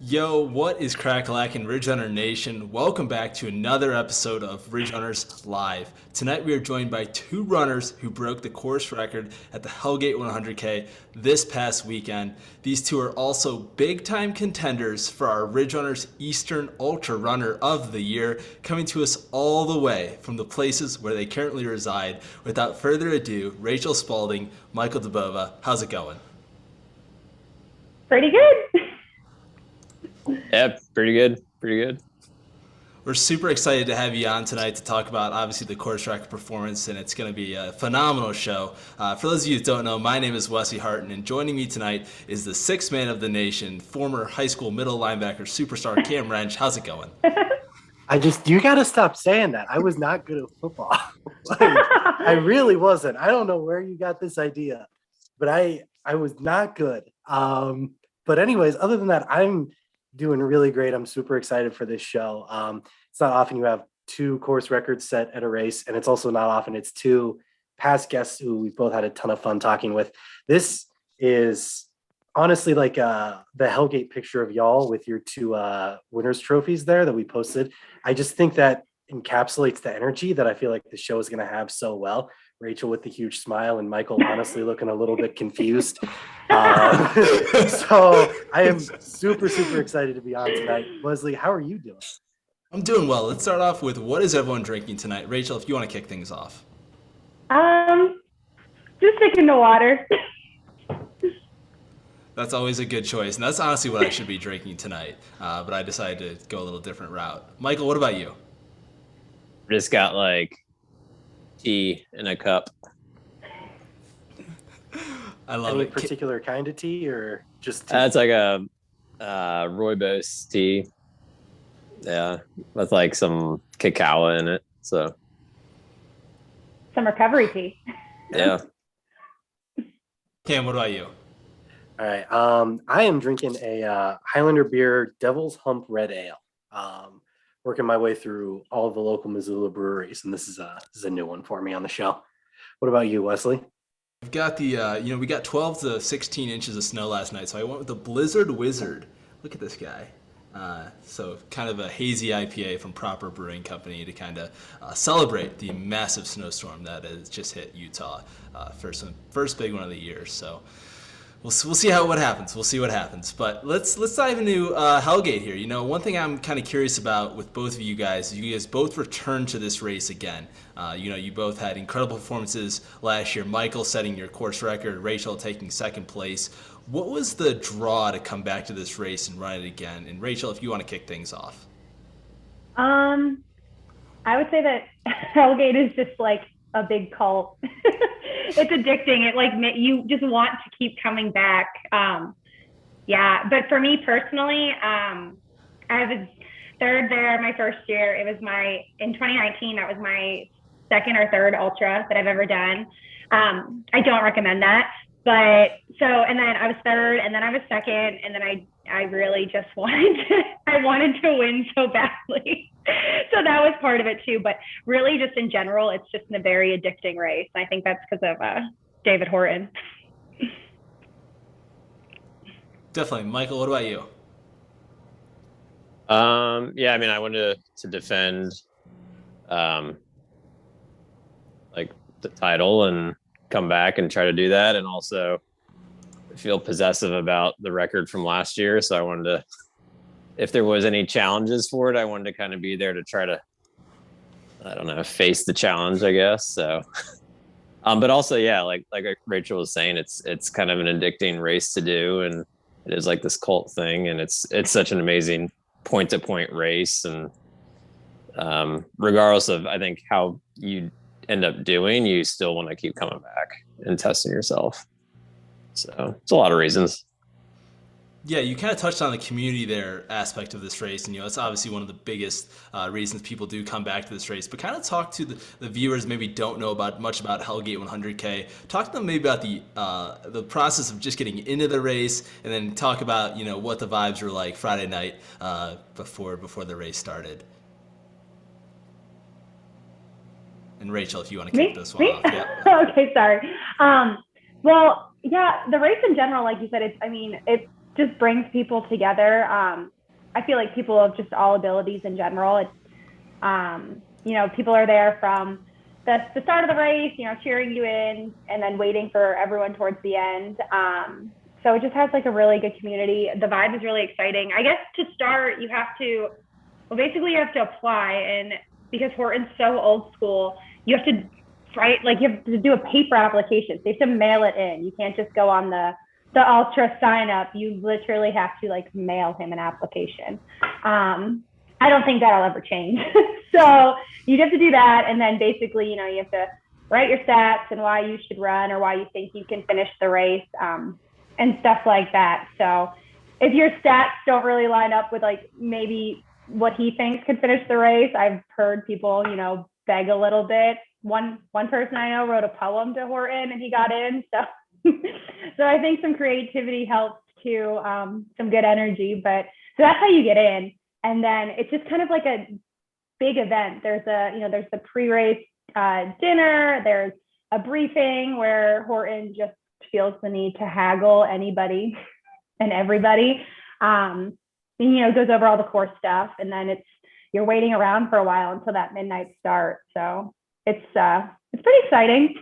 Yo, what is crack-a-lackin' Ridge Runner Nation? Welcome back to another episode of Ridge Runners Live. Tonight we are joined by two runners who broke the course record at the Hellgate 100k this past weekend. These two are also big-time contenders for our Ridge Runners Eastern Ultra Runner of the Year, coming to us all the way from the places where they currently reside. Without further ado, Rachel Spaulding, Michael Dubova, how's it going? Pretty good. Yeah, pretty good. Pretty good. We're super excited to have you on tonight to talk about, obviously, the course record performance, and it's going to be a phenomenal show. For those of you that don't know, my name is Wesley Harton, and joining me tonight is the sixth man of the nation, former high school middle linebacker superstar Cam Wrench. How's it going? You got to stop saying that. I was not good at football. I really wasn't. I don't know where you got this idea, but I was not good. But anyways, other than that, I'm doing really great. I'm super excited for this show. It's not often you have two course records set at a race, and it's also not often it's two past guests who we've both had a ton of fun talking with. This is honestly like the Hellgate picture of y'all with your two winners trophies there that we posted. I just think that encapsulates the energy that I feel like the show is going to have so well. Rachel with the huge smile and Michael honestly looking a little bit confused. So I am super excited to be on tonight. Wesley, how are you doing? I'm doing well. Let's start off with what is everyone drinking tonight? Rachel, if you want to kick things off. Just sticking to water. That's always a good choice, and that's honestly what I should be drinking tonight, but I decided to go a little different route. Michael, what about you? Just got like tea in a cup. I love Any it. particular kind of tea or just tea? It's like a rooibos tea. Yeah, with like some cacao in it. So Some recovery tea. yeah. Cam, what about you? All right. I am drinking a Highlander beer Devil's Hump Red Ale. Working my way through all of the local Missoula breweries, and this is a new one for me on the show. What about you, Wesley? I've got the, we got 12 to 16 inches of snow last night, so I went with the Blizzard Wizard. Look at this guy. So kind of a hazy IPA from Proper Brewing Company to kind of celebrate the massive snowstorm that has just hit Utah. First big one of the year. So we'll see what happens. We'll see what happens. But let's dive into Hellgate here. You know, one thing I'm kind of curious about with both of you guys both returned to this race again. You both had incredible performances last year. Michael setting your course record, Rachel taking second place. What was the draw to come back to this race and run it again? And Rachel, if you want to kick things off. I would say that Hellgate is just like a big cult. It's addicting. It like you just want to keep coming back. Yeah, but for me personally, I was third there my first year. It was in 2019, that was my second or third ultra that I've ever done. I don't recommend that. But and then I was third, and then I was second, and then I really just wanted to win so badly. So that was part of it too. But really just in general, it's just a very addicting race. I think that's because of David Horton. Definitely. Michael, what about you? Yeah, I mean, I wanted to defend like the title and come back and try to do that, and also feel possessive about the record from last year. So I wanted to, if there was any challenges for it, I wanted to kind of be there to try to, I don't know, face the challenge, I guess. So, but also, yeah, like Rachel was saying, it's kind of an addicting race to do, and it is like this cult thing, and it's such an amazing point to point race, and regardless of, I think, how you end up doing, you still want to keep coming back and testing yourself. So it's a lot of reasons. Yeah, you kind of touched on the community there aspect of this race, and it's obviously one of the biggest reasons people do come back to this race. But kind of talk to the viewers maybe don't know much about Hellgate 100k. Talk to them maybe about the process of just getting into the race, and then talk about what the vibes were like Friday night before the race started. And Rachel, if you want to kick this one off. Yeah. Okay, sorry. Well, yeah, the race in general, like you said, it just brings people together. I feel like people of just all abilities in general. It's, people are there from the start of the race, cheering you in and then waiting for everyone towards the end. So it just has like a really good community. The vibe is really exciting. I guess to start, you have to apply, and because Horton's so old school, you have to do a paper application. So you have to mail it in. You can't just go on the ultra sign up. You literally have to like mail him an application. I don't think that'll ever change. So you have to do that. And then basically, you have to write your stats and why you should run or why you think you can finish the race, and stuff like that. So if your stats don't really line up with like maybe what he thinks could finish the race, I've heard people, beg a little bit. One person I know wrote a poem to Horton and he got in. So so I think some creativity helps too, some good energy. But so that's how you get in. And then it's just kind of like a big event. There's the pre-race dinner. There's a briefing where Horton just feels the need to haggle anybody and everybody. Goes over all the course stuff, and then you're waiting around for a while until that midnight start. So it's pretty exciting.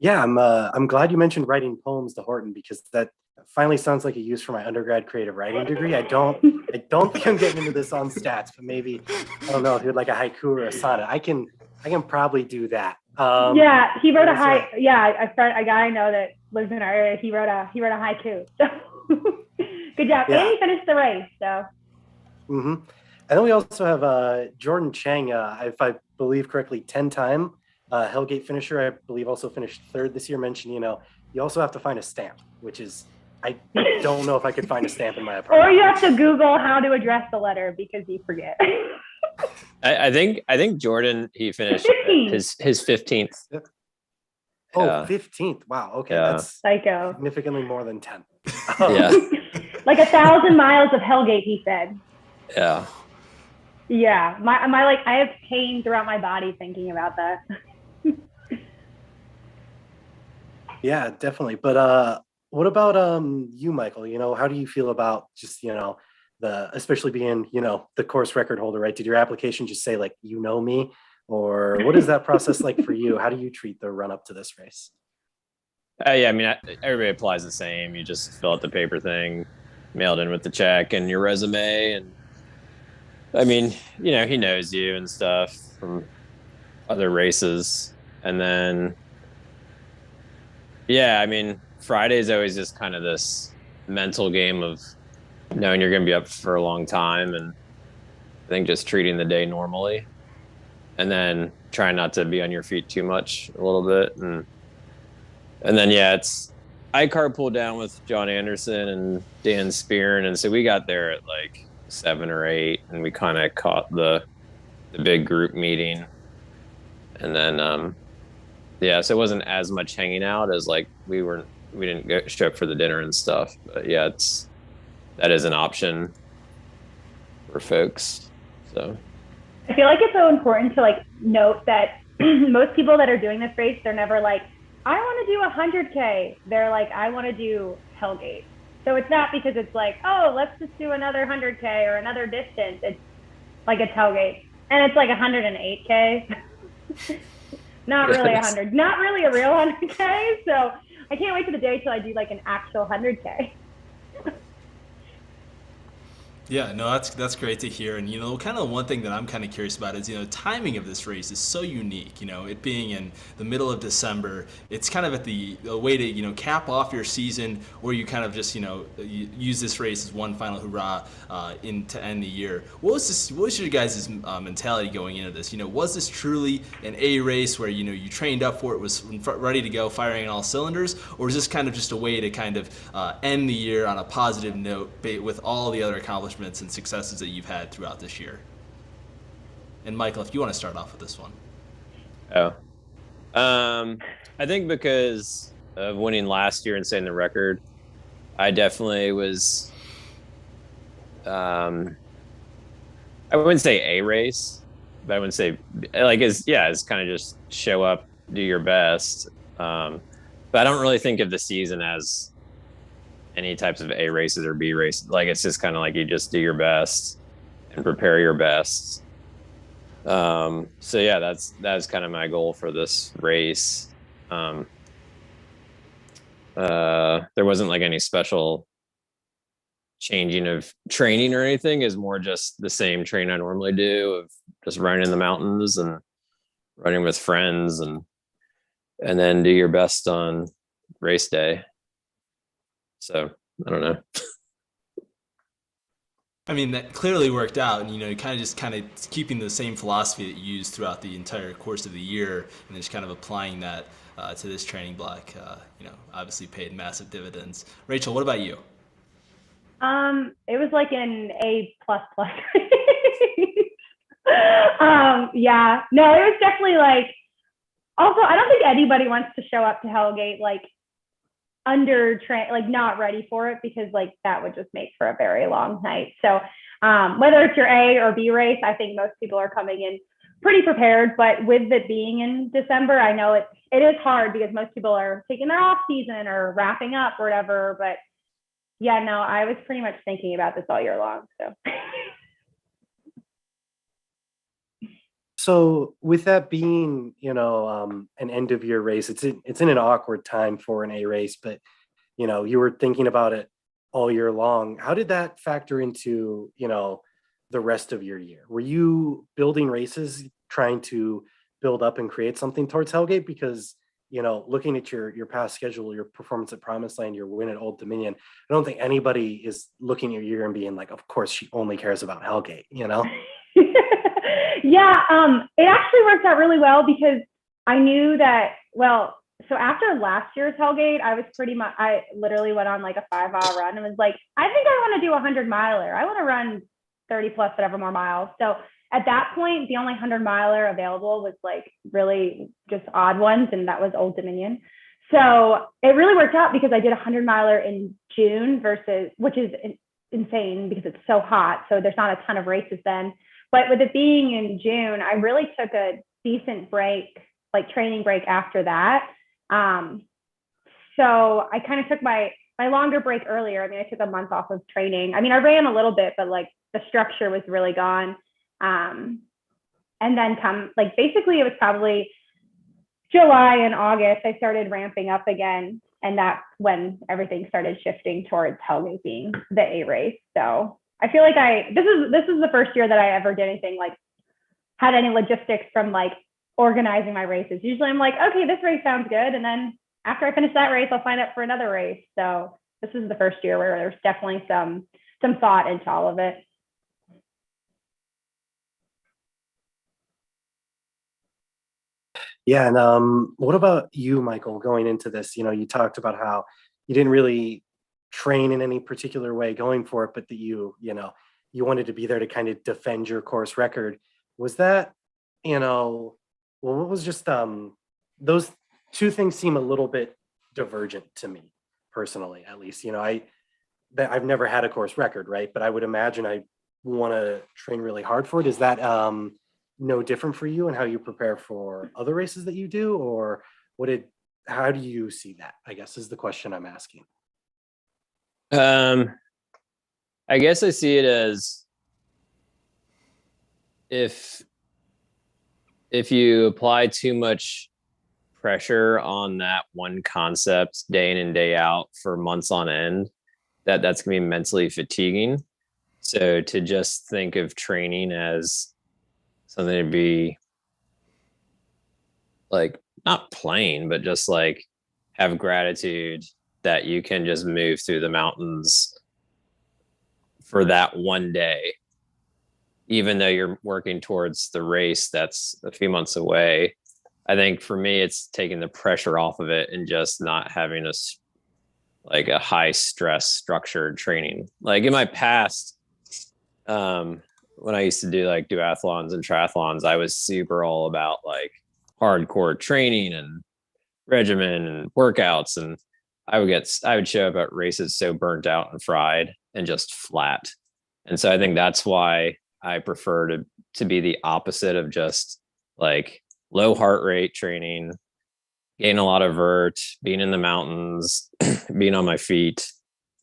Yeah, I'm glad you mentioned writing poems to Horton, because that finally sounds like a use for my undergrad creative writing degree. I don't think I'm getting into this on stats, but maybe, I don't know, if you'd like a haiku or a sonnet, I can probably do that. Yeah, he wrote a a guy I know that lives in our area. He wrote a haiku. So good job. Yeah. And he finished the race. So. Mm-hmm. And then we also have Jordan Chang, if I believe correctly, 10-time Hellgate finisher. I believe also finished third this year. Mentioned, you also have to find a stamp, which is, I don't know if I could find a stamp in my apartment. Or you have to Google how to address the letter because you forget. I think Jordan, he finished his 15th. Oh, Yeah. 15th. Wow. Okay. Yeah. That's Psycho. significantly more than 10. Yeah. Like 1,000 miles of Hellgate, he said. Yeah. Yeah. I have pain throughout my body thinking about that. Yeah, definitely. But what about you, Michael? How do you feel about just, especially being, the course record holder, right? Did your application just say like, me? Or what is that process like for you? How do you treat the run up to this race? Yeah, I mean, everybody applies the same. You just fill out the paper thing, mailed in with the check and your resume. And I mean, he knows you and stuff from other races. And then, yeah, I mean, Friday is always just kind of this mental game of knowing you're going to be up for a long time. And I think just treating the day normally. And then trying not to be on your feet too much a little bit. And then, yeah, I carpooled down with John Anderson and Dan Spearn. And so we got there at like 7 or 8 and we kind of caught the big group meeting. And then, yeah, so it wasn't as much hanging out as like we didn't show up for the dinner and stuff. But yeah, that is an option for folks. So. I feel like it's so important to like note that most people that are doing this race, they're never like, I want to do 100K. They're like, I want to do Hellgate. So it's not because it's like, oh, let's just do another 100K or another distance. It's like it's Hellgate. And it's like 108K. Not really 100. Not really a real 100K. So I can't wait for the day till I do like an actual 100K. Yeah, no, that's great to hear. And, kind of one thing that I'm kind of curious about is, timing of this race is so unique. It being in the middle of December, it's kind of at a way to, cap off your season, or you kind of just, use this race as one final hurrah to end the year. What was your guys' mentality going into this? Was this truly an A race where, you trained up for it, was ready to go, firing on all cylinders, or was this kind of just a way to kind of end the year on a positive note with all the other accomplishments and successes that you've had throughout this year? And Michael, if you want to start off with this one. Oh, I think because of winning last year and setting the record, I definitely was, I wouldn't say a race, but I wouldn't say like, it's kind of just show up, do your best. But I don't really think of the season as any types of A races or B races. Like it's just kind of like you just do your best and prepare your best. So yeah, that's kind of my goal for this race. There wasn't like any special changing of training or anything. Is more just the same train I normally do of just running in the mountains and running with friends and then do your best on race day. So I don't know. I mean, that clearly worked out, and you kind of keeping the same philosophy that you used throughout the entire course of the year, and just kind of applying that to this training block. Obviously paid massive dividends. Rachel, what about you? It was like an A plus plus. Yeah, no, it was definitely like. Also, I don't think anybody wants to show up to Hellgate like under train, like not ready for it, because like that would just make for a very long night. So whether it's your A or B race, I think most people are coming in pretty prepared. But with it being in December, I know it is hard because most people are taking their off season or wrapping up or whatever. But yeah, no, I was pretty much thinking about this all year long. So with that being, an end of year race, it's in an awkward time for an A race, but you were thinking about it all year long. How did that factor into, the rest of your year? Were you building races, trying to build up and create something towards Hellgate? Because, looking at your past schedule, your performance at Promised Land, your win at Old Dominion, I don't think anybody is looking at your year and being like, of course, she only cares about Hellgate, Yeah, it actually worked out really well because I knew that, well, so after last year's Hellgate, I literally went on like a 5-mile run and was like, I think I want to do a 100-miler. I want to run 30 plus whatever more miles. So at that point, the only 100-miler available was like really just odd ones, and that was Old Dominion. So it really worked out because I did a 100-miler in June which is insane because it's so hot. So there's not a ton of races then. But with it being in June, I really took a decent break, like training break after that. So I kind of took my longer break earlier. I mean, I took a month off of training. I mean, I ran a little bit, but like the structure was really gone. And then basically it was probably July and August, I started ramping up again. And that's when everything started shifting towards Hellgate being the A race. So I feel like this is the first year that I ever did anything like had any logistics from like organizing my races. Usually I'm like, okay, this race sounds good. And then after I finish that race, I'll sign up for another race. So this is the first year where there's definitely some thought into all of it. Yeah. And what about you, Michael, going into this? You talked about how you didn't really train in any particular way going for it, but that you wanted to be there to kind of defend your course record. Was that, what was just those two things seem a little bit divergent to me personally, at least. I've never had a course record, right? But I would imagine I want to train really hard for it. Is that no different for you and how you prepare for other races that you do, or how do you see that, I guess, is the question I'm asking. I guess I see it as if you apply too much pressure on that one concept day in and day out for months on end, that's gonna be mentally fatiguing. So to just think of training as something to be like not plain, but just like have gratitude that you can just move through the mountains for that one day, even though you're working towards the race that's a few months away. I think for me, it's taking the pressure off of it and just not having a high stress structured training. Like in my past, when I used to do like duathlons and triathlons, I was super all about like hardcore training and regimen and workouts, and I would show up at races so burnt out and fried and just flat. And so I think that's why I prefer to be the opposite of just like low heart rate training, gain a lot of vert, being in the mountains, being on my feet,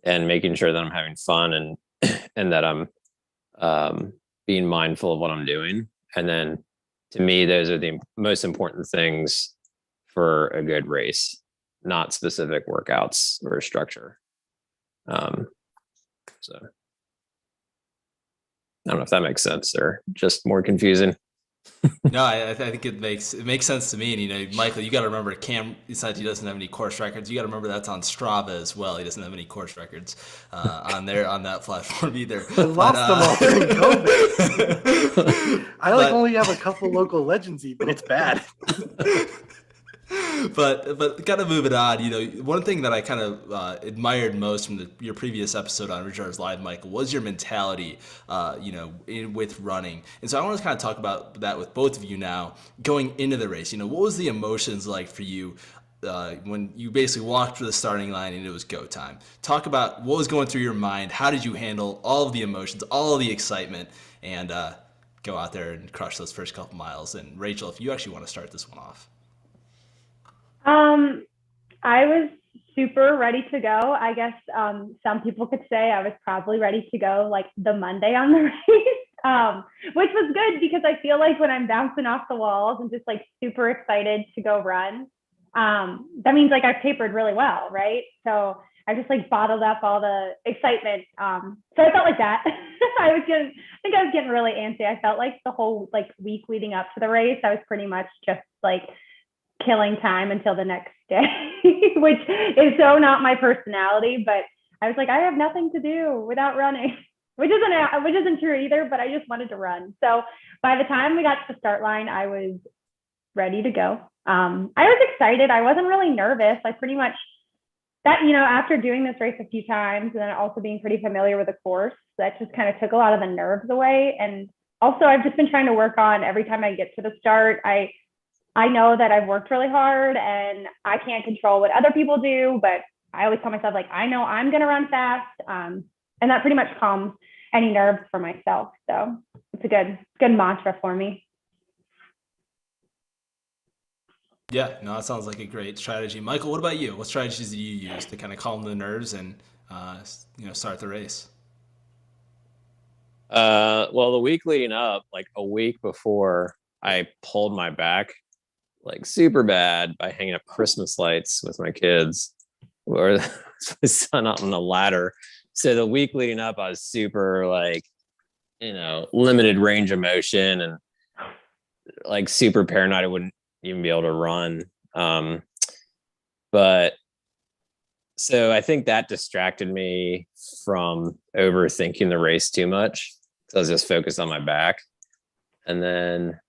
and making sure that I'm having fun and and that I'm being mindful of what I'm doing. And then to me, those are the most important things for a good race, not specific workouts or structure. So I don't know if that makes sense or just more confusing. No, I think it makes sense to me. And, you know, Michael, you got to remember, Cam decides he doesn't have any course records. You got to remember that's on Strava as well. He doesn't have any course records on that platform either. I lost them all during COVID. I only have a couple local legends even. It's bad. But kind of moving on, you know, one thing that I kind of admired most from your previous episode on RRLive, Michael, was your mentality, you know, with running. And so I want to kind of talk about that with both of you now, going into the race. You know, what was the emotions like for you when you basically walked through the starting line and it was go time? Talk about what was going through your mind. How did you handle all of the emotions, all of the excitement, and go out there and crush those first couple miles? And Rachel, if you actually want to start this one off. I was super ready to go. I guess some people could say I was probably ready to go like the Monday on the race, which was good because I feel like when I'm bouncing off the walls and just like super excited to go run, that means like I've tapered really well, right? So I just like bottled up all the excitement. So I felt like that. I think I was getting really antsy. I felt like the whole like week leading up to the race, I was pretty much just like killing time until the next day, which is so not my personality, but I was like, I have nothing to do without running, which isn't true either, but I just wanted to run. So by the time we got to the start line, I was ready to go. I was excited. I wasn't really nervous. I pretty much that, you know, after doing this race a few times and then also being pretty familiar with the course, that just kind of took a lot of the nerves away. And also I've just been trying to work on every time I get to the start, I know that I've worked really hard and I can't control what other people do, but I always tell myself, like, I know I'm going to run fast. And that pretty much calms any nerves for myself. So it's a good mantra for me. Yeah, no, that sounds like a great strategy. Michael, what about you? What strategies do you use to kind of calm the nerves and, you know, start the race? Well, the week leading up, like a week before, I pulled my back like super bad by hanging up Christmas lights with my kids or my son out on the ladder. So the week leading up, I was super like, you know, limited range of motion and like super paranoid I wouldn't even be able to run. But so I think that distracted me from overthinking the race too much. So I was just focused on my back. And then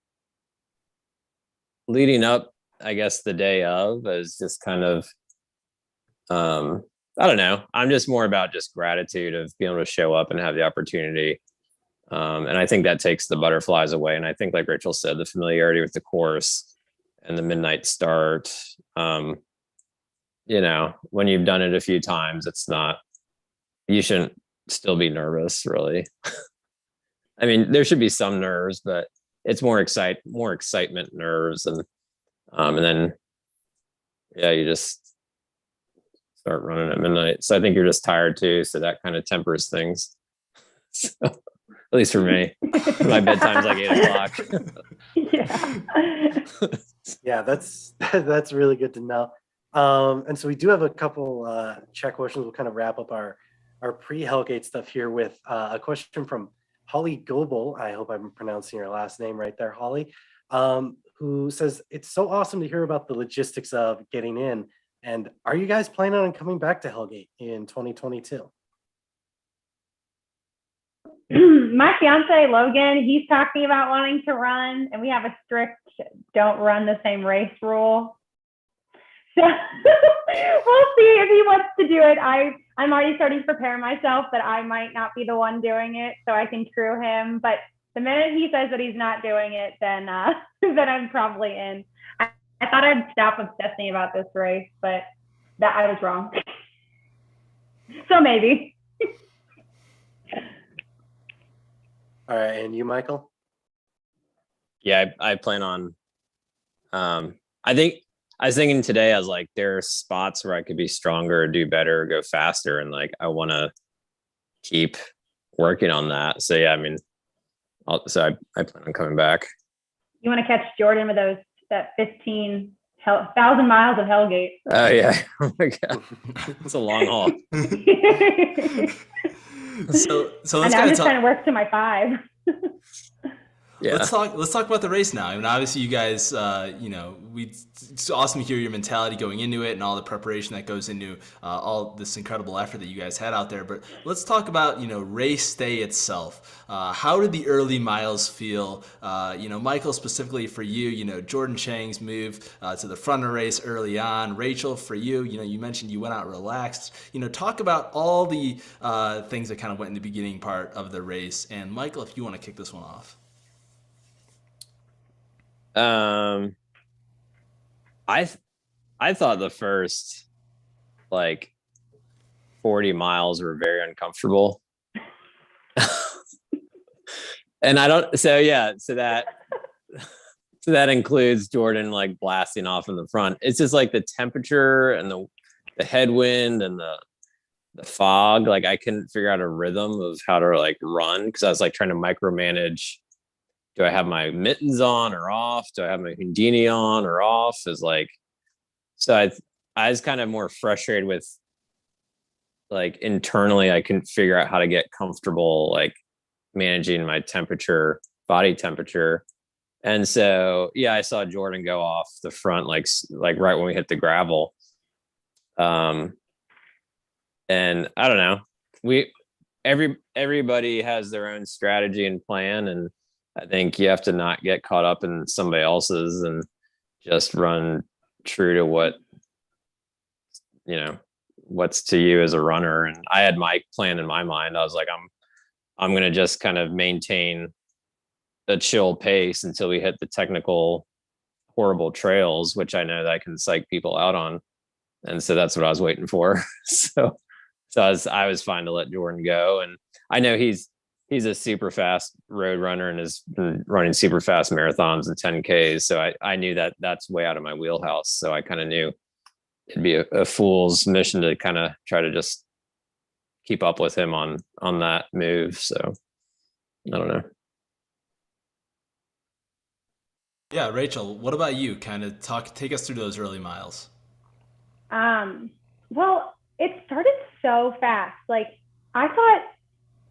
leading up, I guess the day of is just kind of, I don't know. I'm just more about just gratitude of being able to show up and have the opportunity. And I think that takes the butterflies away. And I think, like Rachel said, the familiarity with the course and the midnight start, you know, when you've done it a few times, you shouldn't still be nervous, really. I mean, there should be some nerves, but it's more excitement nerves. And then, yeah, you just start running at midnight. So I think you're just tired too. So that kind of tempers things. So, at least for me, my bedtime's like 8:00. Yeah. Yeah, that's really good to know. And so we do have a couple chat questions. We'll kind of wrap up our pre-Hellgate stuff here with a question from Holly Goebel. I hope I'm pronouncing your last name right there, Holly, who says, it's so awesome to hear about the logistics of getting in. And are you guys planning on coming back to Hellgate in 2022? My fiance, Logan, he's talking about wanting to run, and we have a strict don't run the same race rule. So we'll see if he wants to do it. I'm already starting to prepare myself that I might not be the one doing it, so I can crew him. But the minute he says that he's not doing it, then then I'm probably in. I thought I'd stop obsessing about this race, but that I was wrong. So maybe. All right, and you, Michael? Yeah, I plan on. I think I was thinking today, I was like, there are spots where I could be stronger, do better, go faster. And like, I want to keep working on that. So yeah, I mean, I plan on coming back. You want to catch Jordan with that 1,000 miles of Hellgate. Oh yeah. Oh my God. It's a long haul. So let's I'm kind of just talk. trying to work to my 5. Yeah. Let's talk about the race now. I mean, obviously, you guys, it's awesome to hear your mentality going into it and all the preparation that goes into all this incredible effort that you guys had out there. But let's talk about race day itself. How did the early miles feel? Michael, specifically for you, Jordan Chang's move to the front of the race early on. Rachel, for you, you mentioned you went out relaxed. Talk about all the things that kind of went in the beginning part of the race. And Michael, if you want to kick this one off. I thought the first 40 miles were very uncomfortable. And so that includes Jordan blasting off in the front. It's just the temperature and the headwind and the fog. I couldn't figure out a rhythm of how to run, because I was trying to micromanage. Do I have my mittens on or off? Do I have my Houdini on or off? So I was kind of more frustrated with internally, I couldn't figure out how to get comfortable managing my body temperature. And so yeah, I saw Jordan go off the front right when we hit the gravel. And I don't know, everybody has their own strategy and plan, and I think you have to not get caught up in somebody else's and just run true to what's to you as a runner. And I had my plan in my mind. I was like, I'm going to just kind of maintain a chill pace until we hit the technical, horrible trails, which I know that I can psych people out on. And so that's what I was waiting for. So I was fine to let Jordan go. And I know he's a super fast road runner and has been running super fast marathons and 10Ks. So I knew that that's way out of my wheelhouse. So I kind of knew it'd be a fool's mission to kind of try to just keep up with him on that move. So I don't know. Yeah, Rachel, what about you? Kind of take us through those early miles. Well, it started so fast.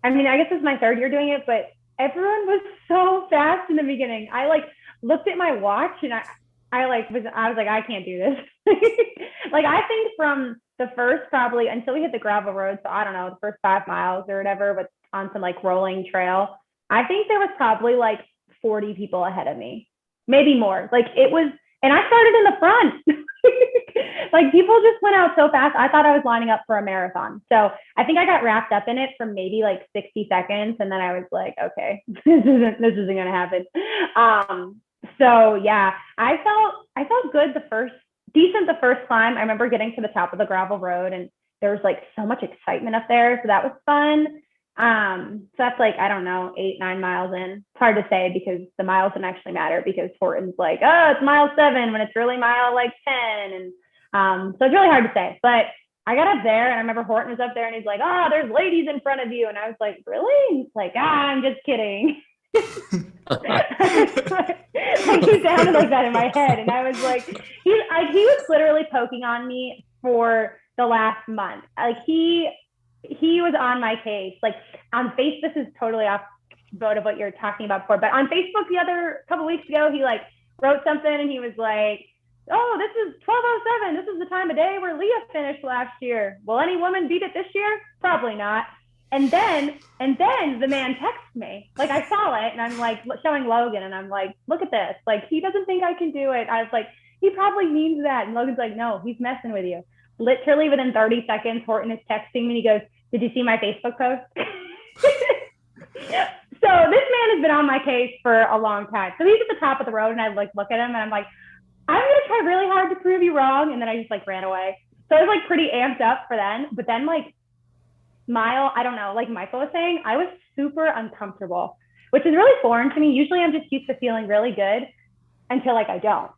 I guess this is my 3rd year doing it, but everyone was so fast in the beginning. I looked at my watch and I was like, I can't do this. I think from the first, probably until we hit the gravel road, so I don't know, the first 5 miles or whatever, but on some rolling trail, I think there was probably 40 people ahead of me, maybe more. It was, and I started in the front. People just went out so fast. I thought I was lining up for a marathon. So I think I got wrapped up in it for maybe 60 seconds. And then I was like, okay, this isn't going to happen. So yeah, I felt good the first climb. I remember getting to the top of the gravel road and there was so much excitement up there. So that was fun. So that's I don't know, 8-9 miles in. It's hard to say because the miles don't actually matter, because Horton's oh, it's mile 7 when it's really mile 10. And so it's really hard to say, but I got up there and I remember Horton was up there and he's like, oh, there's ladies in front of you. And I was like, really? And he's like, I'm just kidding. He sounded like that in my head. And I was like, he was literally poking on me for the last month. He was on my case. On Facebook, this is totally off boat of what you're talking about before, but on Facebook the other couple weeks ago, he wrote something and he was like, oh, this is 12:07. This is the time of day where Leah finished last year. Will any woman beat it this year? Probably not. And then the man texts me. I saw it and I'm showing Logan and I'm like, look at this. He doesn't think I can do it. I was like, he probably means that. And Logan's like, no, he's messing with you. Literally within 30 seconds, Horton is texting me and he goes, did you see my Facebook post? So this man has been on my case for a long time. So he's at the top of the road and I look at him and I'm like, I'm going to try really hard to prove you wrong. And then I just ran away. So I was pretty amped up for then. But then mile, I don't know, Michael was saying, I was super uncomfortable, which is really foreign to me. Usually I'm just used to feeling really good until I don't.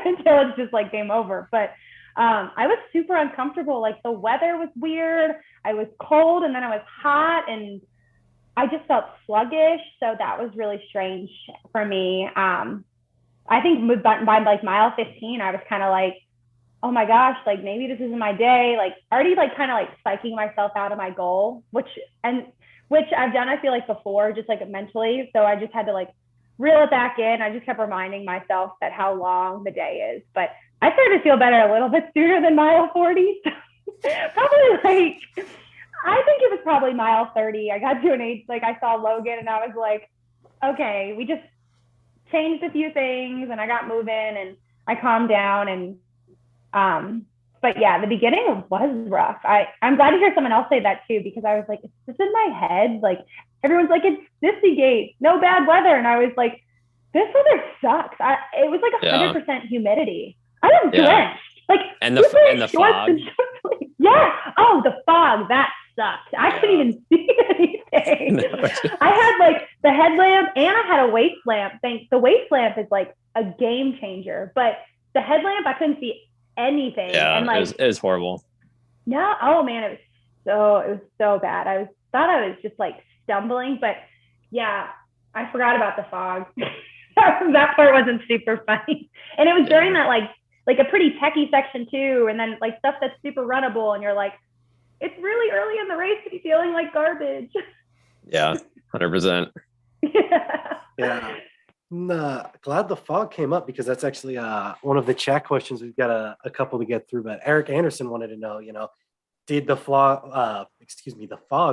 until it's just like game over. But I was super uncomfortable. Like the weather was weird. I was cold and then I was hot and I just felt sluggish. So that was really strange for me. I think by like mile 15, I was kind of like, oh my gosh, like maybe this isn't my day. Like already like kind of like psyching myself out of my goal, which I've done, I feel like before, just like mentally. So I just had to like reel it back in. I just kept reminding myself that how long the day is. But I started to feel better a little bit sooner than mile 40. Probably like, I think it was probably mile 30. I got to an age, like I saw Logan and I was like, okay, we just changed a few things and I got moving and I calmed down. And but yeah, the beginning was rough. I'm glad to hear someone else say that too, because I was like, is this in my head? Like everyone's like, it's Sissygate, no bad weather. And I was like, this weather sucks. It was like 100% humidity. I was drenched. Like and the fog. Yeah. Oh, the fog. That sucked. I couldn't even see anything. I had like the headlamp and I had a waist lamp. The waist lamp is like a game changer, but the headlamp I couldn't see anything. Yeah, and like it was horrible. No, oh man, it was so bad. Thought I was just like stumbling, but yeah, I forgot about the fog. That part wasn't super funny, and it was during that like a pretty techie section too, and then like stuff that's super runnable, and you're like, it's really early in the race to be feeling like garbage. Yeah, 100%. Yeah. Glad the fog came up because that's actually one of the chat questions. We've got a couple to get through, but Eric Anderson wanted to know, did the fog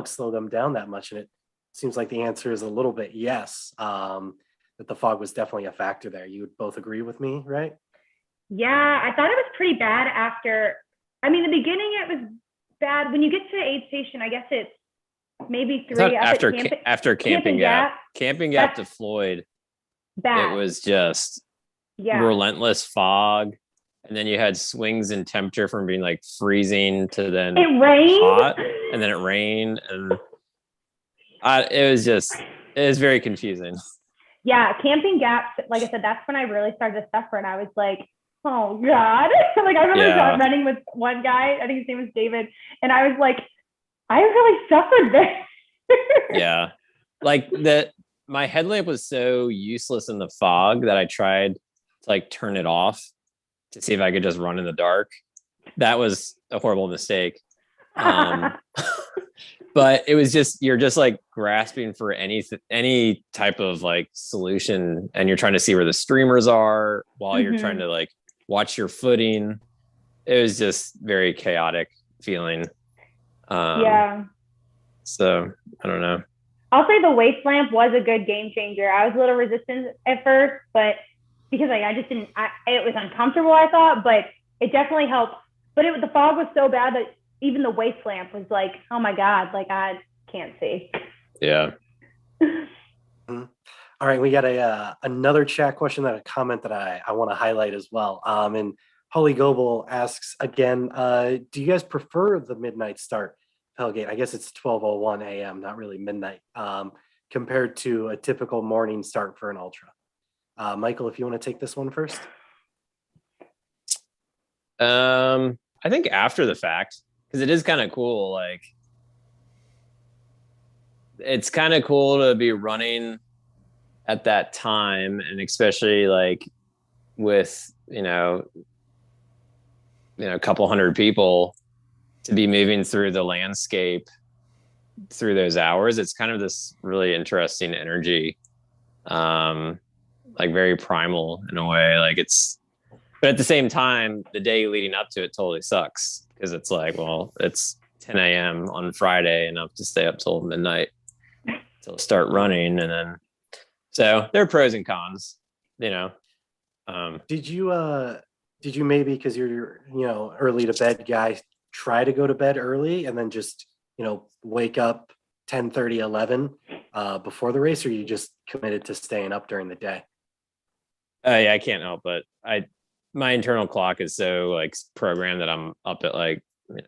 slow them down that much? And it seems like the answer is a little bit yes, that the fog was definitely a factor there. You would both agree with me, right? Yeah, I thought it was pretty bad after. I mean, the beginning it was bad. When you get to aid station, I guess it's maybe 3 after camping gap to Floyd. Bad. It was just relentless fog, and then you had swings in temperature from being like freezing to then it rained hot, and then it rained, and it was very confusing. Yeah, camping gaps, like I said, that's when I really started to suffer, and I was like, oh god. Like I remember running with one guy, I think his name was David, and I was like, I really suffered there. Yeah, like my headlamp was so useless in the fog that I tried to like turn it off to see if I could just run in the dark. That was a horrible mistake. But it was just, you're just like grasping for any type of like solution, and you're trying to see where the streamers are while you're trying to like watch your footing. It was just very chaotic feeling. So I don't know. I'll say the waist lamp was a good game changer. I was a little resistant at first, but because I just didn't, it was uncomfortable, I thought, but it definitely helped. But the fog was so bad that even the waist lamp was like, oh my God, like I can't see. Yeah. All right. We got another chat question, a comment that I want to highlight as well. And Holly Goebel asks again, do you guys prefer the midnight start? Hellgate, I guess it's 12:01 a.m., not really midnight, compared to a typical morning start for an ultra. Michael, if you want to take this one first. I think after the fact, because it is kind of cool. Like, it's kind of cool to be running at that time, and especially like with a couple hundred people, to be moving through the landscape through those hours. It's kind of this really interesting energy, like very primal in a way. Like but at the same time, the day leading up to it totally sucks, because it's like, well, it's 10 a.m. on Friday and I have to stay up till midnight to start running. And then, so there are pros and cons, Did you maybe, because you're, early to bed guy, try to go to bed early and then just, wake up 10:30, 11 before the race, or you just committed to staying up during the day? Yeah, I can't help but my internal clock is so like programmed that I'm up at like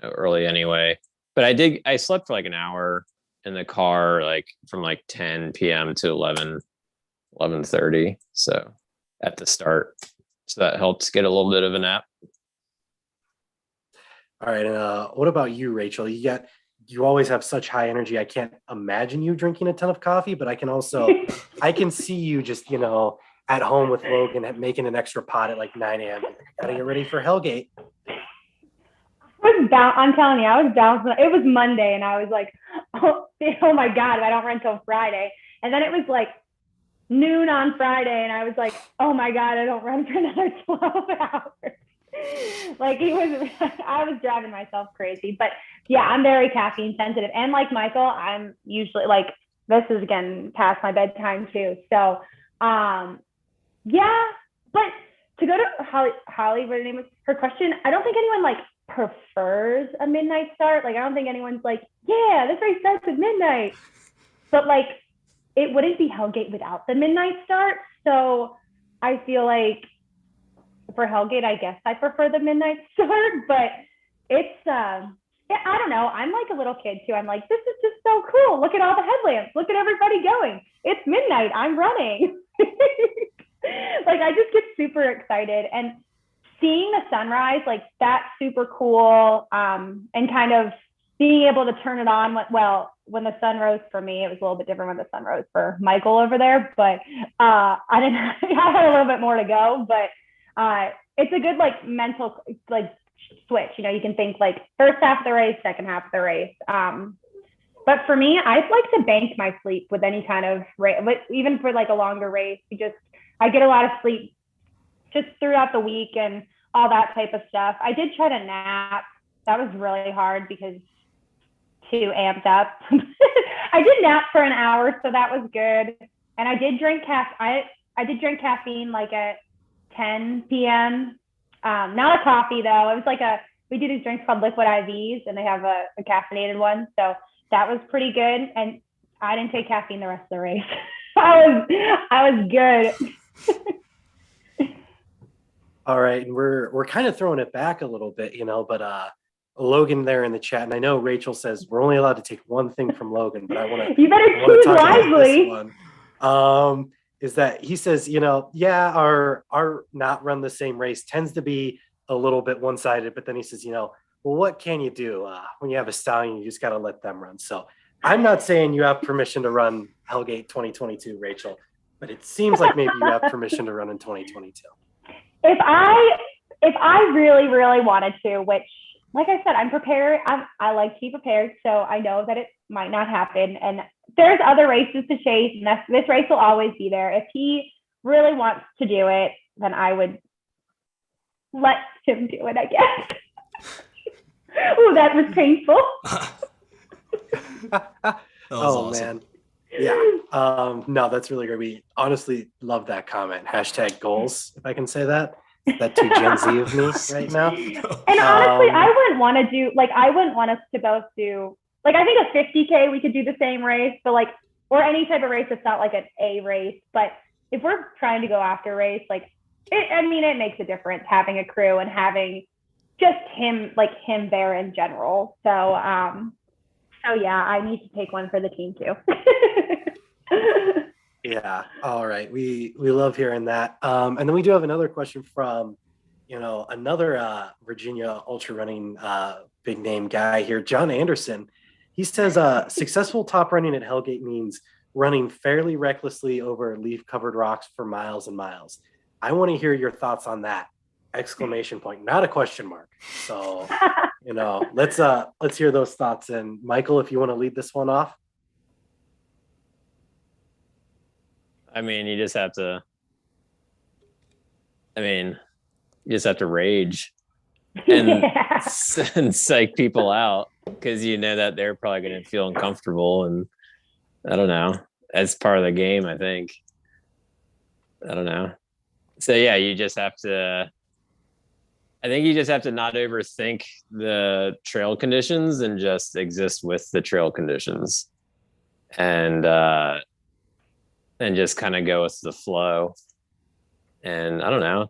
early anyway. But I slept for like an hour in the car, like from like 10 p.m. to 11:30. So at the start. So that helps get a little bit of a nap. All right. What about you, Rachel? You always have such high energy. I can't imagine you drinking a ton of coffee, but I can see you just, at home with Logan making an extra pot at like 9 a.m. Gotta get ready for Hellgate. I'm telling you, I was bouncing. It was Monday, and I was like, oh my God, I don't run till Friday. And then it was like noon on Friday, and I was like, oh my God, I don't run for another 12 hours. Like I was driving myself crazy. But yeah, I'm very caffeine sensitive. And like Michael, I'm usually like, this is again past my bedtime too. So yeah, but to go to Holly, what her name was, her question, I don't think anyone like prefers a midnight start. Like I don't think anyone's like, yeah, this race starts at midnight. But like it wouldn't be Hellgate without the midnight start. So I feel like for Hellgate, I guess I prefer the midnight start, but it's yeah, I don't know. I'm like a little kid too. I'm like, this is just so cool. Look at all the headlamps. Look at everybody going. It's midnight. I'm running. Like I just get super excited, and seeing the sunrise, like that's super cool. And kind of being able to turn it on when the sun rose for me, it was a little bit different when the sun rose for Michael over there, but I had a little bit more to go, but it's a good like mental like switch. You can think like first half of the race, second half of the race. But for me, I'd like to bank my sleep with any kind of race, even for like a longer race. I get a lot of sleep just throughout the week and all that type of stuff. I did try to nap. That was really hard because too amped up. I did nap for an hour, so that was good. And I did drink I did drink caffeine like at 10 p.m. Not a coffee though. It was like we do these drinks called liquid IVs, and they have a caffeinated one. So that was pretty good. And I didn't take caffeine the rest of the race. I was good. All right, and we're kind of throwing it back a little bit, but Logan there in the chat, and I know Rachel says we're only allowed to take one thing from Logan, but I want to you better choose wisely. One. Is that he says, yeah, our not run the same race tends to be a little bit one-sided, but then he says, well, what can you do when you have a stallion? You just got to let them run. So I'm not saying you have permission to run Hellgate 2022, Rachel, but it seems like maybe you have permission to run in 2022. If I really, really wanted to, which, like I said, I'm prepared. I like to be prepared, so I know that it might not happen. And there's other races to chase, and this race will always be there. If he really wants to do it, then I would let him do it, I guess. Oh, that was painful. That was awesome. Man. Yeah. No, that's really great. We honestly love that comment. # goals, if I can say that. Is that too Gen Z of me right now? And honestly, I wouldn't want us to both do, like, I think a 50K, we could do the same race, but like, or any type of race that's not like an A race. But if we're trying to go after a race, like, it makes a difference having a crew and having just him there in general. So, yeah, I need to take one for the team too. Yeah. All right. We love hearing that. And then we do have another question from, another Virginia ultra running big name guy here, John Anderson. He says successful top running at Hellgate means running fairly recklessly over leaf covered rocks for miles and miles. I want to hear your thoughts on that. Exclamation point, not a question mark. So, let's hear those thoughts. And Michael, if you want to lead this one off. You just have to rage and psych people out, because that they're probably going to feel uncomfortable, and I don't know, that's part of the game, I think. I don't know. So yeah, you just have to not overthink the trail conditions and just exist with the trail conditions, and just kind of go with the flow. And I don't know.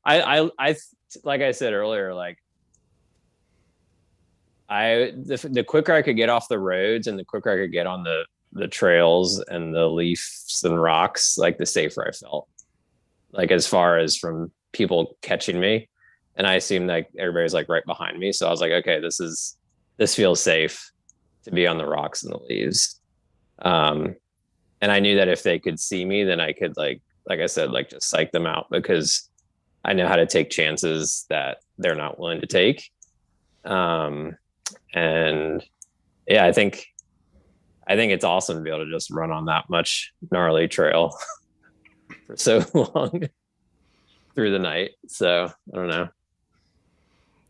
I like I said earlier, like the quicker I could get off the roads and the quicker I could get on the trails and the leaves and rocks, like the safer I felt. like as far as from people catching me. And I assumed like everybody's like right behind me. So I was like, okay, this feels safe to be on the rocks and the leaves. And I knew that if they could see me, then I could like I said, like just psych them out, because I know how to take chances that they're not willing to take. And yeah, I think it's awesome to be able to just run on that much gnarly trail for so long through the night. So I don't know.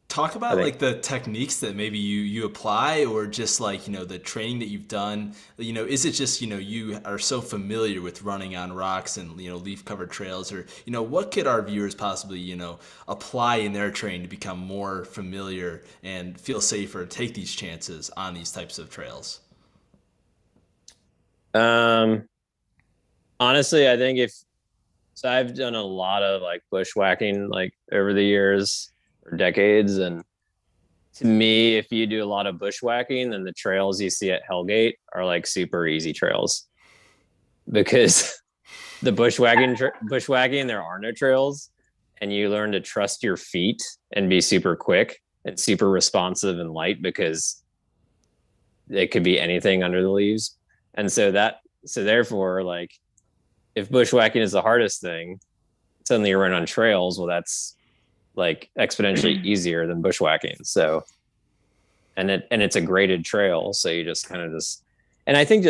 Talk about like the techniques that maybe you apply, or just like, the training that you've done. Is it just, you are so familiar with running on rocks and, leaf covered trails, or, what could our viewers possibly, apply in their training to become more familiar and feel safer, take these chances on these types of trails? Honestly, I think so I've done a lot of like bushwhacking like over the years or decades. And to me, if you do a lot of bushwhacking, then the trails you see at Hellgate are like super easy trails, because the bushwhacking, there are no trails, and you learn to trust your feet and be super quick and super responsive and light, because it could be anything under the leaves. And so therefore, like, if bushwhacking is the hardest thing, suddenly you run on trails. Well, that's like exponentially easier than bushwhacking. So, and it's a graded trail. So you just kind of and I think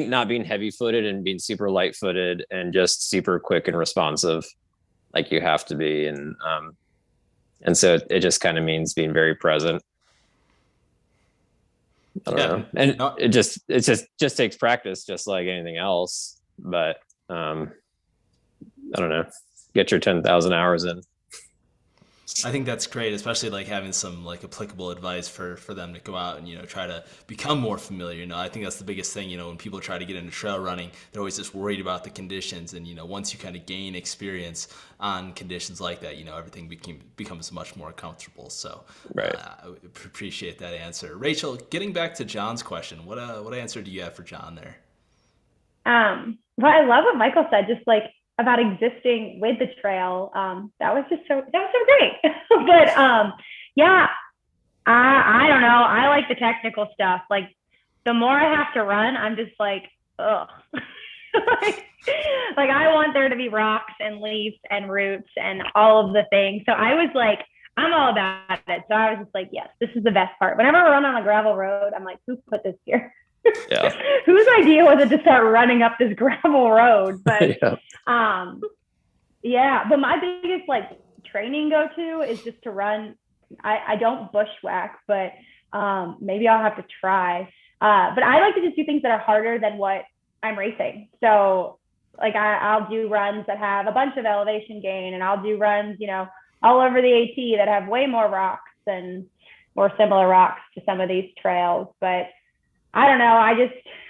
not being heavy footed and being super light footed and just super quick and responsive, like you have to be. And so it just kind of means being very present. I don't know. And it just takes practice, just like anything else. But I don't know, get your 10,000 hours in. I think that's great, especially like having some like applicable advice for them to go out and, try to become more familiar. I think that's the biggest thing, when people try to get into trail running, they're always just worried about the conditions. And, once you kind of gain experience on conditions like that, everything becomes much more comfortable. So right. I appreciate that answer. Rachel, getting back to John's question, what answer do you have for John there? Well, I love what Michael said, just like about existing with the trail. That was so great. But yeah, I don't know. I like the technical stuff. Like, the more I have to run, I'm just like, ugh. like I want there to be rocks and leaves and roots and all of the things. So I was like, I'm all about it. So I was just like, yes, this is the best part. Whenever I run on a gravel road, I'm like, who put this here? Yeah. Whose idea was it to start running up this gravel road? But yeah. But my biggest like training go-to is just to run. I don't bushwhack, but maybe I'll have to try. But I like to just do things that are harder than what I'm racing. So like I'll do runs that have a bunch of elevation gain, and I'll do runs, all over the AT that have way more rocks and more similar rocks to some of these trails. But I don't know.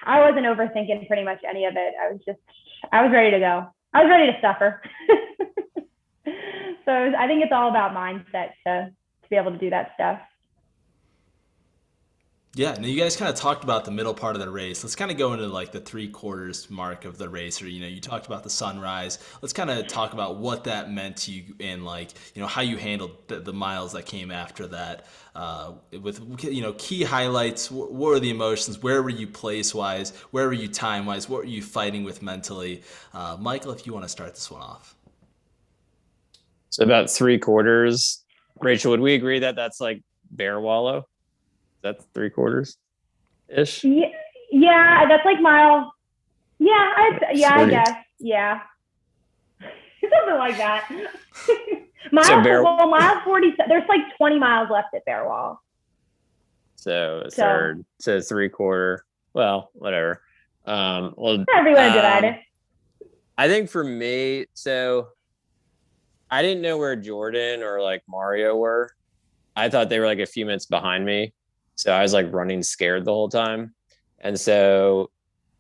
I wasn't overthinking pretty much any of it. I was ready to go. I was ready to suffer. So I think it's all about mindset to be able to do that stuff. Yeah, now you guys kind of talked about the middle part of the race. Let's kind of go into like the 3/4 mark of the race, or you talked about the sunrise. Let's kind of talk about what that meant to you, and like how you handled the miles that came after that. With key highlights. What were the emotions? Where were you place wise? Where were you time wise? What were you fighting with mentally? Michael, if you want to start this one off. So about 3/4. Rachel, would we agree that that's like Bear Wallow? That's 3/4 ish. Yeah, that's like mile. Yeah, I guess. Yeah, something like that. Mile 40. There's like 20 miles left at Bear Wall. So a third. So 3/4. Well, whatever. Well, everyone divided. I think for me, so I didn't know where Jordan or like Mario were. I thought they were like a few minutes behind me. So I was like running scared the whole time. And so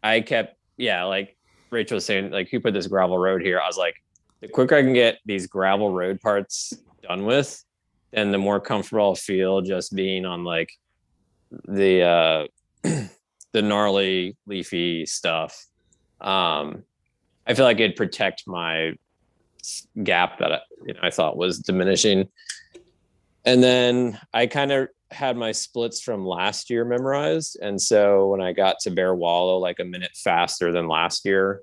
I kept, like Rachel was saying, like, who put this gravel road here? I was like, the quicker I can get these gravel road parts done with, then the more comfortable I'll feel just being on like the gnarly leafy stuff. I feel like it'd protect my gap that I thought was diminishing. And then I kind of had my splits from last year memorized. And so when I got to Bear Wallow, like a minute faster than last year,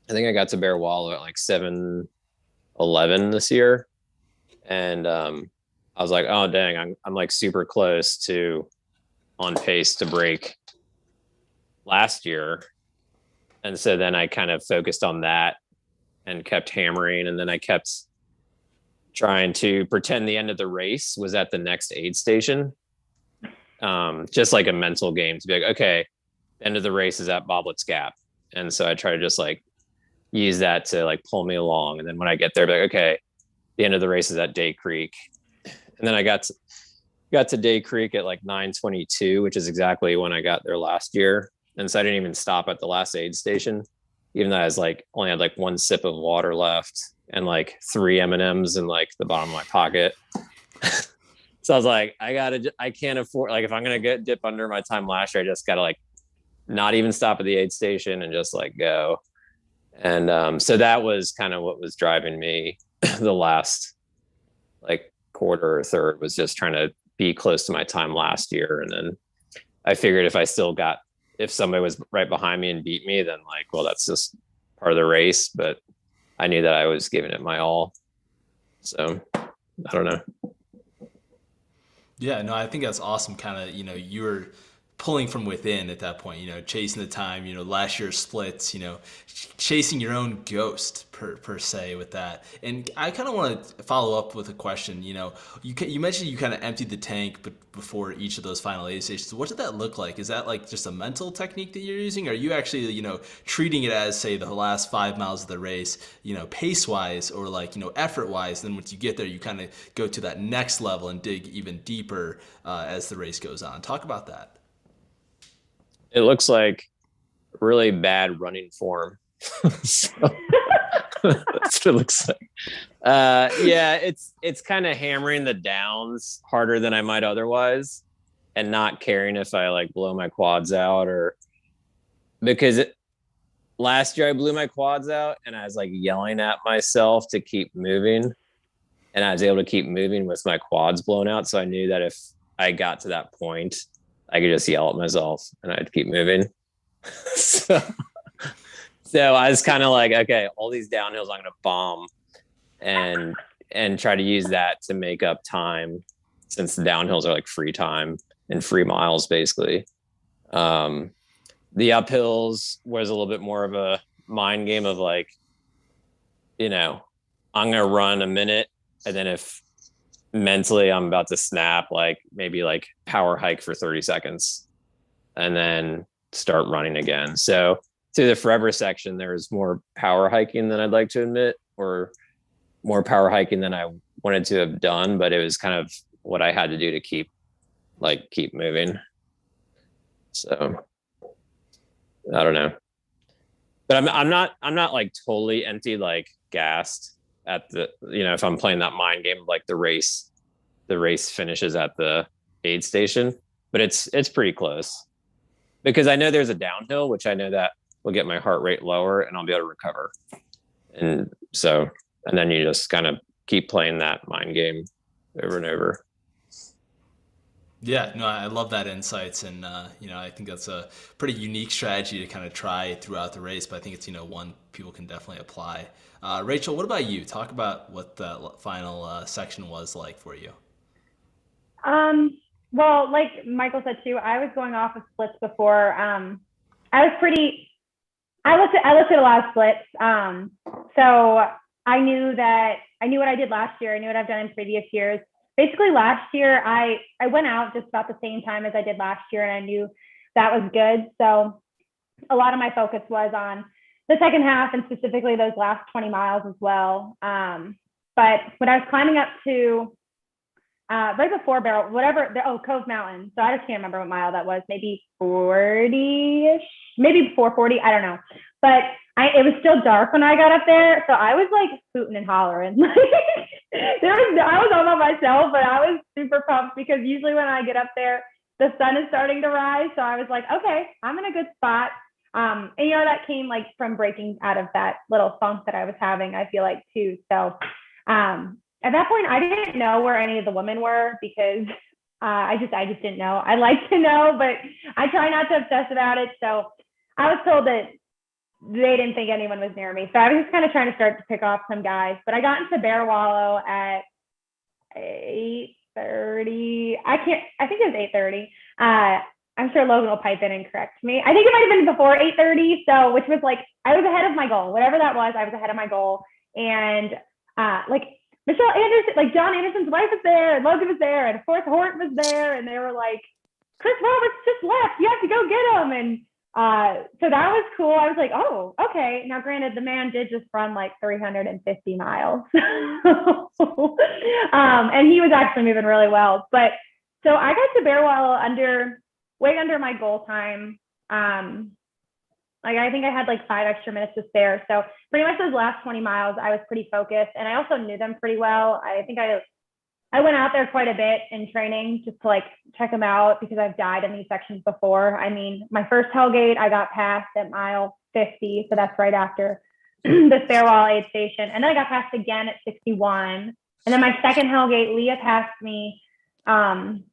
I think I got to Bear Wallow at like 7:11 this year. And I was like, oh, dang, I'm like super close to on pace to break last year. And so then I kind of focused on that and kept hammering. And then I kept trying to pretend the end of the race was at the next aid station. Just like a mental game to be like, okay, the end of the race is at Boblett's Gap. And so I try to just like use that to like pull me along. And then when I get there, be like, okay, the end of the race is at Day Creek. And then I got to Day Creek at like 9:22, which is exactly when I got there last year. And so I didn't even stop at the last aid station, even though I was like only had like one sip of water left and like 3 M&Ms in like the bottom of my pocket. So I was like, I can't afford, like, if I'm going to dip under my time last year, I just got to like not even stop at the aid station and just like go. And so that was kind of what was driving me the last like quarter or third, was just trying to be close to my time last year. And then I figured if somebody was right behind me and beat me, then like, well, that's just part of the race. But I knew that I was giving it my all. So I don't know. Yeah, no, I think that's awesome. Kind of, you were pulling from within at that point, chasing the time, last year's splits, chasing your own ghost per se with that. And I kind of want to follow up with a question. You mentioned you kind of emptied the tank before each of those final aid stations. What did that look like? Is that like just a mental technique that you're using? Or are you actually, treating it as, say, the last 5 miles of the race, pace wise or like, effort wise? Then once you get there, you kind of go to that next level and dig even deeper as the race goes on. Talk about that. It looks like really bad running form. So, that's what it looks like. Yeah, it's kind of hammering the downs harder than I might otherwise, and not caring if I like blow my quads out, or because last year I blew my quads out and I was like yelling at myself to keep moving, and I was able to keep moving with my quads blown out. So I knew that if I got to that point, I could just yell at myself and I'd keep moving. So I was kind of like, okay, all these downhills I'm going to bomb and try to use that to make up time, since the downhills are like free time and free miles basically. The uphills was a little bit more of a mind game of like, I'm going to run a minute, and then if mentally I'm about to snap, like maybe like power hike for 30 seconds and then start running again. So through the forever section, there was more power hiking than I'd like to admit, or more power hiking than I wanted to have done, but it was kind of what I had to do to keep moving. So I don't know, but I'm not like totally empty, like gassed at the, if I'm playing that mind game, like the race finishes at the aid station, but it's pretty close, because I know there's a downhill, which I know that will get my heart rate lower and I'll be able to recover. And then you just kind of keep playing that mind game over and over. Yeah, no, I love that insights, and I think that's a pretty unique strategy to kind of try throughout the race. But I think it's one people can definitely apply. Rachel, what about you? Talk about what the final section was like for you. Well, like Michael said too, I was going off of splits before. I looked at a lot of splits. So I knew what I did last year. I knew what I've done in previous years. Basically last year, I went out just about the same time as I did last year, and I knew that was good. So a lot of my focus was on the second half, and specifically those last 20 miles as well. But when I was climbing up to right before Cove Mountain. So I just can't remember what mile that was, maybe 40-ish, maybe 440, I don't know. But it was still dark when I got up there. So I was like hooting and hollering. I was all by myself, but I was super pumped, because usually when I get up there, the sun is starting to rise. So I was like, okay, I'm in a good spot. And that came like from breaking out of that little funk that I was having, I feel like too. So at that point, I didn't know where any of the women were because I just didn't know. I like to know, but I try not to obsess about it. So I was told that they didn't think anyone was near me. So I was just kind of trying to start to pick off some guys. But I got into Bear Wallow at 8:30. I think it was 8:30. I'm sure Logan will pipe in and correct me. I think it might have been before 8:30. So, which was like, I was ahead of my goal. Whatever that was, I was ahead of my goal. And like Michelle Anderson, like John Anderson's wife was there, and Logan was there, and Forrest Hort was there, and they were like, Chris Roberts just left. You have to go get him. And so that was cool. I was like, oh, okay. Now, granted, the man did just run like 350 miles. And he was actually moving really well. But so I got to Bear Wallow way under my goal time. Like I think I had like 5 extra minutes to spare. So pretty much those last 20 miles, I was pretty focused, and I also knew them pretty well. I think I went out there quite a bit in training just to like check them out because I've died in these sections before. I mean, my first Hellgate, I got passed at mile 50. So that's right after the Fairwall aid station. And then I got passed again at 61. And then my second Hellgate, Leah passed me in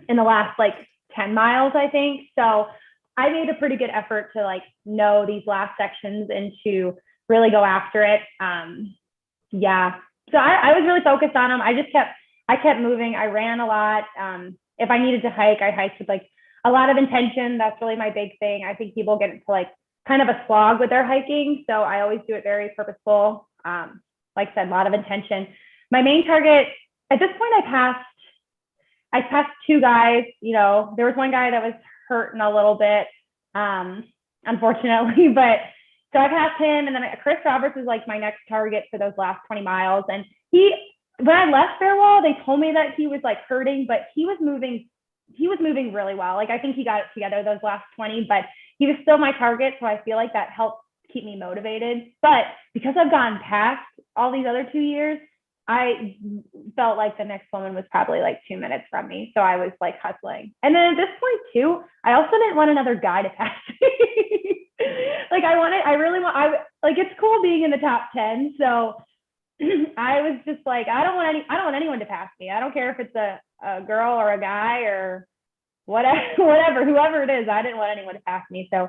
the last like 10 miles, I think. So I made a pretty good effort to like know these last sections and to really go after it. Yeah. So I was really focused on them. I kept moving. I ran a lot. If I needed to hike, I hiked with like a lot of intention. That's really my big thing. I think people get into like kind of a slog with their hiking. So I always do it very purposeful. Like I said, a lot of intention. My main target at this point, I passed 2 guys. There was one guy that was hurting a little bit, unfortunately, but so I passed him. And then Chris Roberts was like my next target for those last 20 miles. And when I left Fairwall, they told me that he was like hurting, but he was moving really well. Like I think he got it together those last 20, but he was still my target. So I feel like that helped keep me motivated. But because I've gone past all these other 2 years, I felt like the next woman was probably like 2 minutes from me. So I was like hustling. And then at this point too, I also didn't want another guy to pass me. It's cool being in the top 10. So I was just like, I don't want anyone to pass me. I don't care if it's a girl or a guy or whatever, whoever it is. I didn't want anyone to pass me. So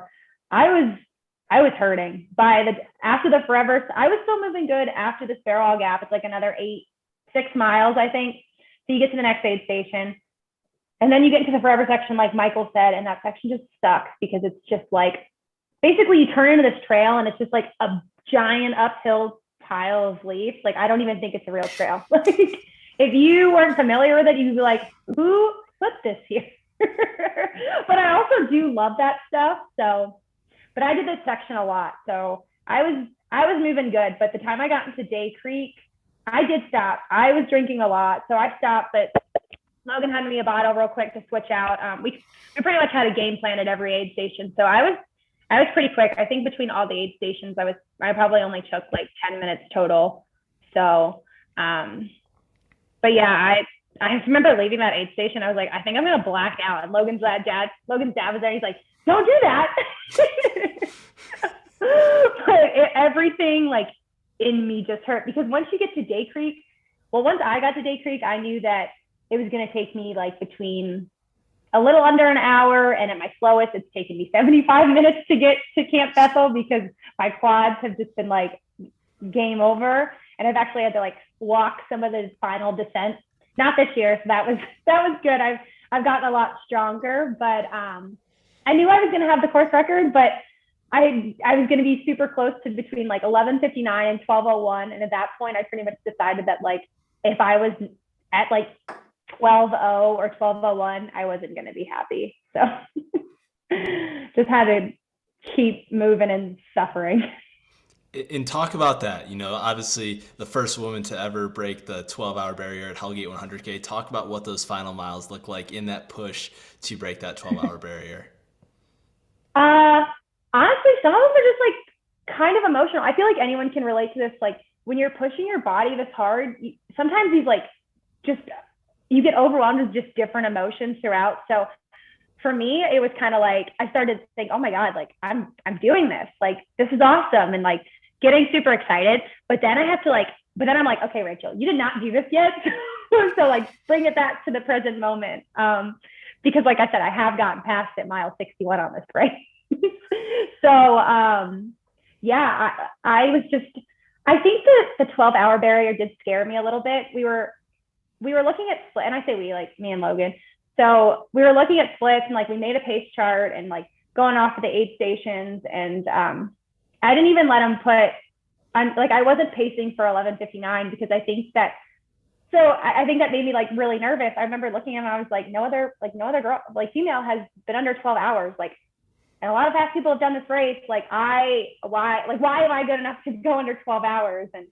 I was hurting after the forever. I was still moving good after the Sparrow Gap. It's like another 6 miles, I think. So you get to the next aid station, and then you get into the forever section, like Michael said, and that section just sucks because it's just like, basically you turn into this trail and it's just like a giant uphill pile of leaves. Like, I don't even think it's a real trail. Like, if you weren't familiar with it, you'd be like, who put this here? But I also do love that stuff. So, but I did this section a lot. So I was moving good. But the time I got into Day Creek, I did stop. I was drinking a lot. So I stopped, but Logan handed me a bottle real quick to switch out. We pretty much had a game plan at every aid station. So I was pretty quick. I think between all the aid stations, I probably only took like 10 minutes total. So, but yeah, I remember leaving that aid station. I was like, I think I'm going to black out. And Logan's dad was there. He's like, don't do that. But everything like in me just hurt because once you get to Day Creek, once I got to Day Creek, I knew that it was going to take me like between a little under an hour, and at my slowest, it's taken me 75 minutes to get to Camp Bethel because my quads have just been like game over, and I've actually had to like walk some of the final descent. Not this year, so that was good. I've gotten a lot stronger, but I knew I was going to have the course record, but I was going to be super close to between like 11:59 and 12:01, and at that point, I pretty much decided that like if I was at like 12:0 or 12:01, I wasn't going to be happy. So just had to keep moving and suffering. And talk about that, obviously the first woman to ever break the 12-hour barrier at Hellgate 100k. Talk about what those final miles look like in that push to break that 12-hour barrier. Honestly, some of them are just like kind of emotional. I feel like anyone can relate to this. Like when you're pushing your body this hard, sometimes these like just you get overwhelmed with just different emotions throughout. So for me, it was kind of like I started to think, oh my God, like I'm doing this. Like this is awesome, and like getting super excited. But then I'm like, okay, Rachel, you did not do this yet. So like bring it back to the present moment. Because like I said, I have gotten past it mile 61 on this race. So yeah, I was just, I think that the 12-hour barrier did scare me a little bit. We were looking at, and I say we, like me and Logan. So we were looking at splits, and like we made a pace chart and like going off of the aid stations. And I didn't even let him I wasn't pacing for 11:59 because I think that, so I think that made me like really nervous. I remember looking at him and I was like, no other girl, like female has been under 12 hours. Like, and a lot of fast people have done this race. Like why am I good enough to go under 12 hours? And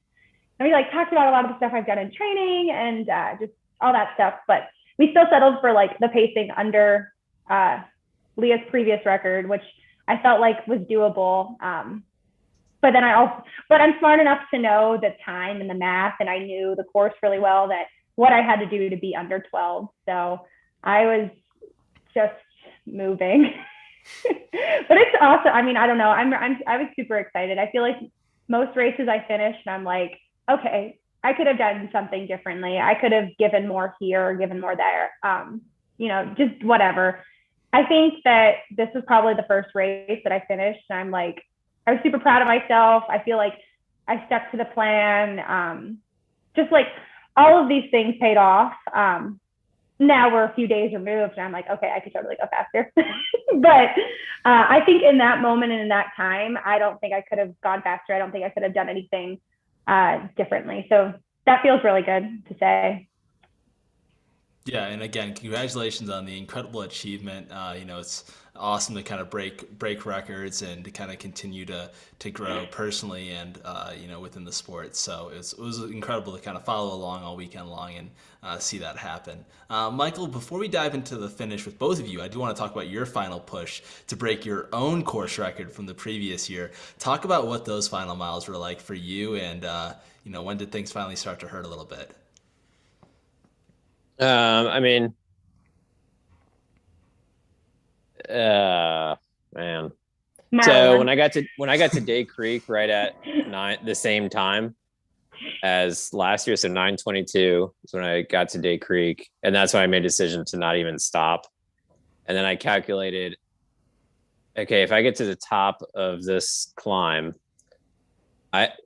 we like talked about a lot of the stuff I've done in training and just all that stuff. But we still settled for like the pacing under Leah's previous record, which I felt like was doable. But I'm smart enough to know the time and the math, and I knew the course really well, that what I had to do to be under 12. So I was just moving. But it's awesome. I mean, I don't know. I was super excited. I feel like most races I finished and I'm like, okay, I could have done something differently. I could have given more here or given more there. Just whatever. I think that this was probably the first race that I finished. And I'm like, I was super proud of myself. I feel like I stuck to the plan. Just like all of these things paid off. Now we're a few days removed and I'm like, okay, I could totally go faster. But I think in that moment and in that time, I don't think I could have gone faster. I don't think I could have done anything differently. So that feels really good to say. Yeah, and again, congratulations on the incredible achievement. It's awesome to kind of break records and to kind of continue to grow personally and within the sport. So it was incredible to kind of follow along all weekend long and see that happen. Michael, before we dive into the finish with both of you, I do want to talk about your final push to break your own course record from the previous year. Talk about what those final miles were like for you, and when did things finally start to hurt a little bit? I mean, man. So when I got to Day Creek right at the same time as last year, so 9:22 is when I got to Day Creek, and that's when I made a decision to not even stop. And then I calculated, okay, if I get to the top of this climb, let's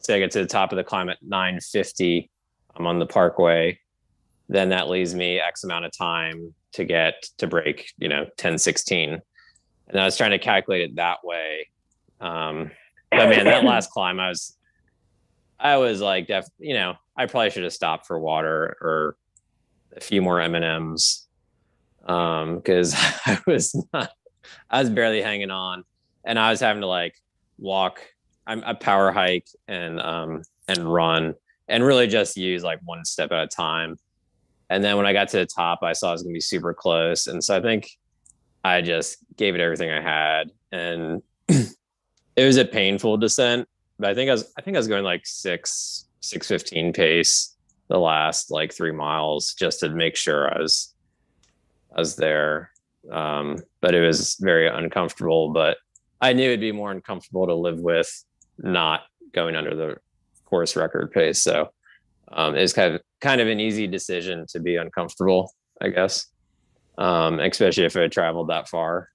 say I get to the top of the climb at 9:50. I'm on the parkway, then that leaves me X amount of time to break, 10:16. And I was trying to calculate it that way. But man, that last climb, I was like, I probably should have stopped for water or a few more M&Ms. Cause I was barely hanging on, and I was having to like walk, a power hike and run, and really just use like one step at a time. And then when I got to the top, I saw it was going to be super close. And so I think I just gave it everything I had. And it was a painful descent, but I think I was going like 6:15 pace the last like 3 miles just to make sure I was there. But it was very uncomfortable, but I knew it'd be more uncomfortable to live with not going under the course record pace. So it's kind of an easy decision to be uncomfortable, I guess. Especially if I traveled that far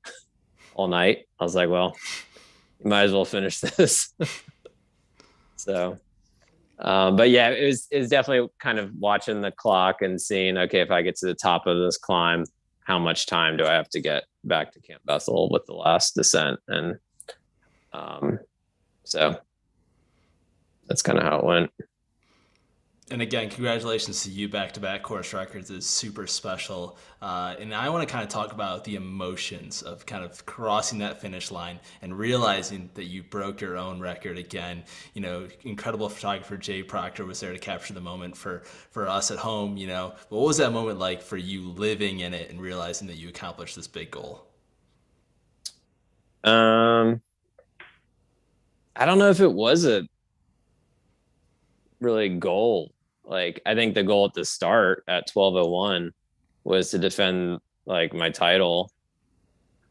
all night. I was like, well, you might as well finish this. So but yeah, it was definitely kind of watching the clock and seeing, okay, if I get to the top of this climb, how much time do I have to get back to Camp Bethel with the last descent? And so that's kind of how it went. And again, congratulations to you. Back-to-back course records is super special. And I want to kind of talk about the emotions of kind of crossing that finish line and realizing that you broke your own record again. Incredible photographer Jay Proctor was there to capture the moment for us at home. What was that moment like for you living in it and realizing that you accomplished this big goal? I don't know if it was a really goal. Like, I think the goal at the start at 12:01 was to defend like my title.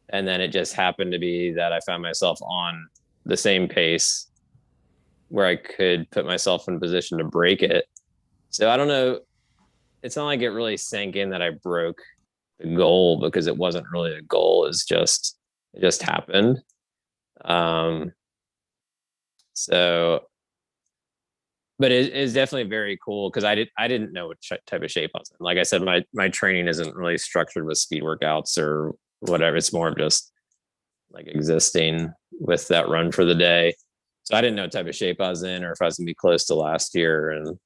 And then it just happened to be that I found myself on the same pace where I could put myself in a position to break it. So I don't know. It's not like it really sank in that I broke the goal, because it wasn't really a goal. It just happened. So, but it is definitely very cool, because I didn't know what type of shape I was in. Like I said, my training isn't really structured with speed workouts or whatever. It's more of just like existing with that run for the day. So I didn't know what type of shape I was in, or if I was gonna be close to last year. And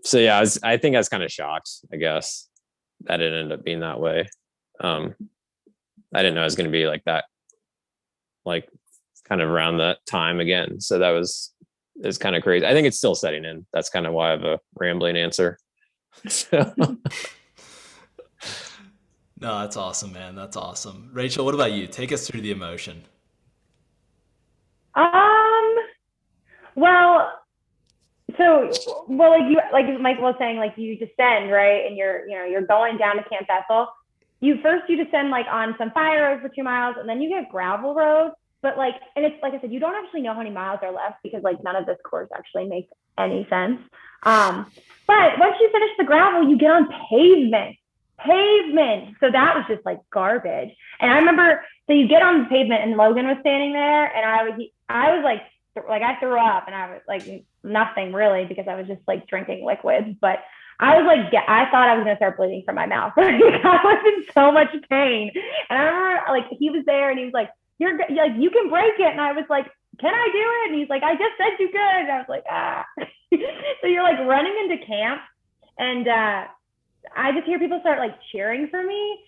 so yeah, I think I was kind of shocked, I guess, that it ended up being that way. I didn't know it was going to be like that, like kind of around that time again. So it's kind of crazy. I think it's still setting in. That's kind of why I have a rambling answer. So. No, that's awesome, man. That's awesome. Rachel, what about you? Take us through the emotion. Well, like Michael was saying, like you descend, right? And you're going down to Camp Bethel. You descend like on some fire roads for 2 miles, and then you get gravel roads. But like, and it's like I said, you don't actually know how many miles are left, because like none of this course actually makes any sense. But once you finish the gravel, you get on pavement. So that was just like garbage. And I remember, so you get on the pavement, and Logan was standing there, and I was like I threw up, and I was like nothing really, because I was just like drinking liquids. But I was like, I thought I was gonna start bleeding from my mouth. I was in so much pain. And I remember like he was there, and he was like, "You're like, you can break it." And I was like, "Can I do it?" And he's like, "I just said you could." And I was like, ah. So you're like running into camp, and I just hear people start like cheering for me.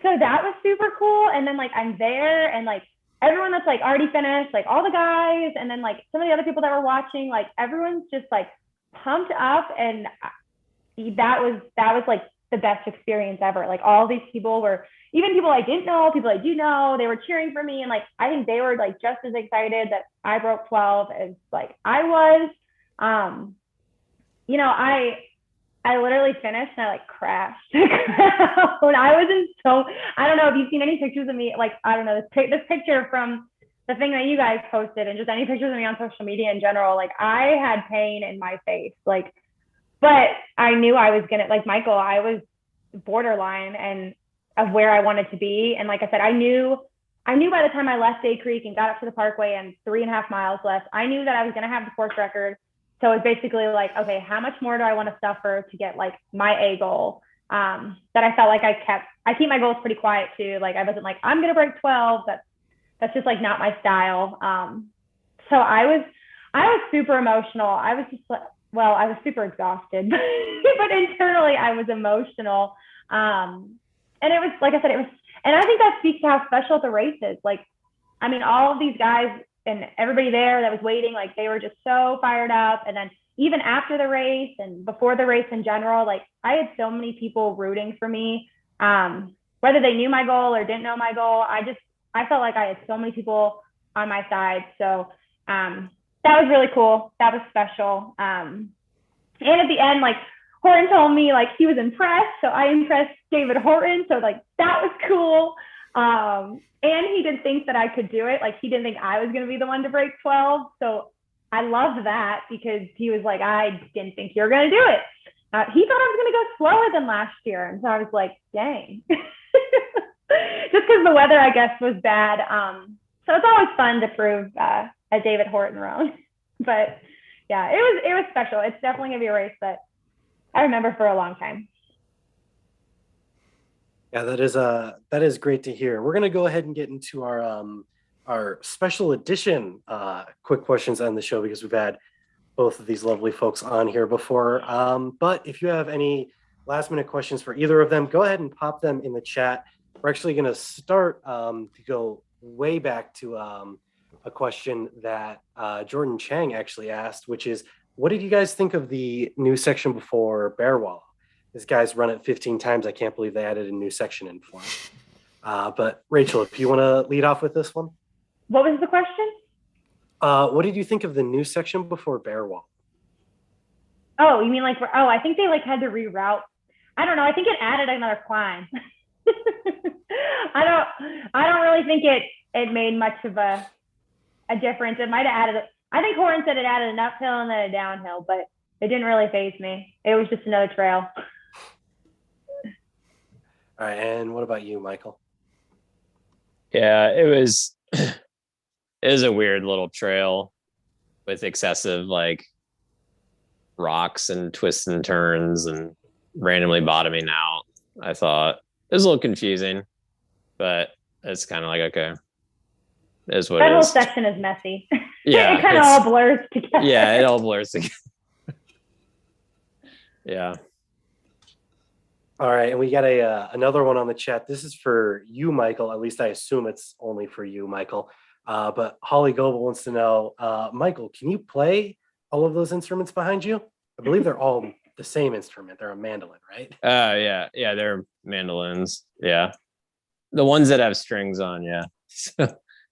So that was super cool. And then like I'm there, and like everyone that's like already finished, like all the guys, and then like some of the other people that were watching, like everyone's just like pumped up. And that was like the best experience ever. Like all these people were, even people I didn't know, people I do know, they were cheering for me. And like, I think they were like just as excited that I broke 12 as like I was. I literally finished, and I like crashed. When I was I don't know if you've seen any pictures of me, like, I don't know, this picture from the thing that you guys posted, and just any pictures of me on social media in general, like I had pain in my face, like, but I knew I was gonna, like Michael, I was borderline and of where I wanted to be. And like I said, I knew by the time I left Day Creek and got up to the Parkway and 3.5 miles left, I knew that I was gonna have the course record. So it's basically like, okay, how much more do I want to suffer to get like my A goal? That I felt like I keep my goals pretty quiet too. Like I wasn't like, I'm going to break 12. That's just like not my style. So I was super emotional. I was just like, well, I was super exhausted, but internally I was emotional. And it was, like I said, and I think that speaks to how special the race is. Like, I mean, all of these guys and everybody there that was waiting, like they were just so fired up. And then even after the race and before the race in general, like I had so many people rooting for me, whether they knew my goal or didn't know my goal. I felt like I had so many people on my side. So that was really cool. That was special. And at the end, like Horton told me like he was impressed. So I impressed David Horton. So like that was cool. And he didn't think that I could do it. Like he didn't think I was going to be the one to break 12. So I loved that, because he was like, I didn't think you were going to do it. He thought I was going to go slower than last year. And so I was like, dang. Just because the weather, I guess, was bad. So it's always fun to prove a David Horton wrong. But yeah, it was special. It's definitely going to be a race that I remember for a long time. Yeah, that is great to hear. We're gonna go ahead and get into our special edition quick questions on the show, because we've had both of these lovely folks on here before. But if you have any last minute questions for either of them, go ahead and pop them in the chat. We're actually gonna start to go way back to a question that Jordan Chang actually asked, which is, what did you guys think of the new section before Bear Wall? This guy's run it 15 times. I can't believe they added a new section in for him. But Rachel, if you want to lead off with this one. What was the question? What did you think of the new section before Bear Wall? Oh, you mean like, I think they like had to reroute. I don't know. I think it added another climb. I don't really think it made much of a difference. It might have added. I think Horton said it added an uphill and then a downhill, but it didn't really faze me. It was just another trail. All right, and what about you, Michael? Yeah, it was a weird little trail with excessive like rocks and twists and turns and randomly bottoming out. I thought it was a little confusing, but it's kind of like, okay, it is what That it whole is. section is messy. Yeah, it kind of all blurs together. Yeah, it all blurs together. Yeah. All right, and we got another one on the chat. This is for you, Michael. At least I assume it's only for you, Michael. But Holly Goebel wants to know, Michael, can you play all of those instruments behind you? I believe they're all the same instrument. They're a mandolin, right? Yeah, they're mandolins. Yeah, the ones that have strings on. Yeah,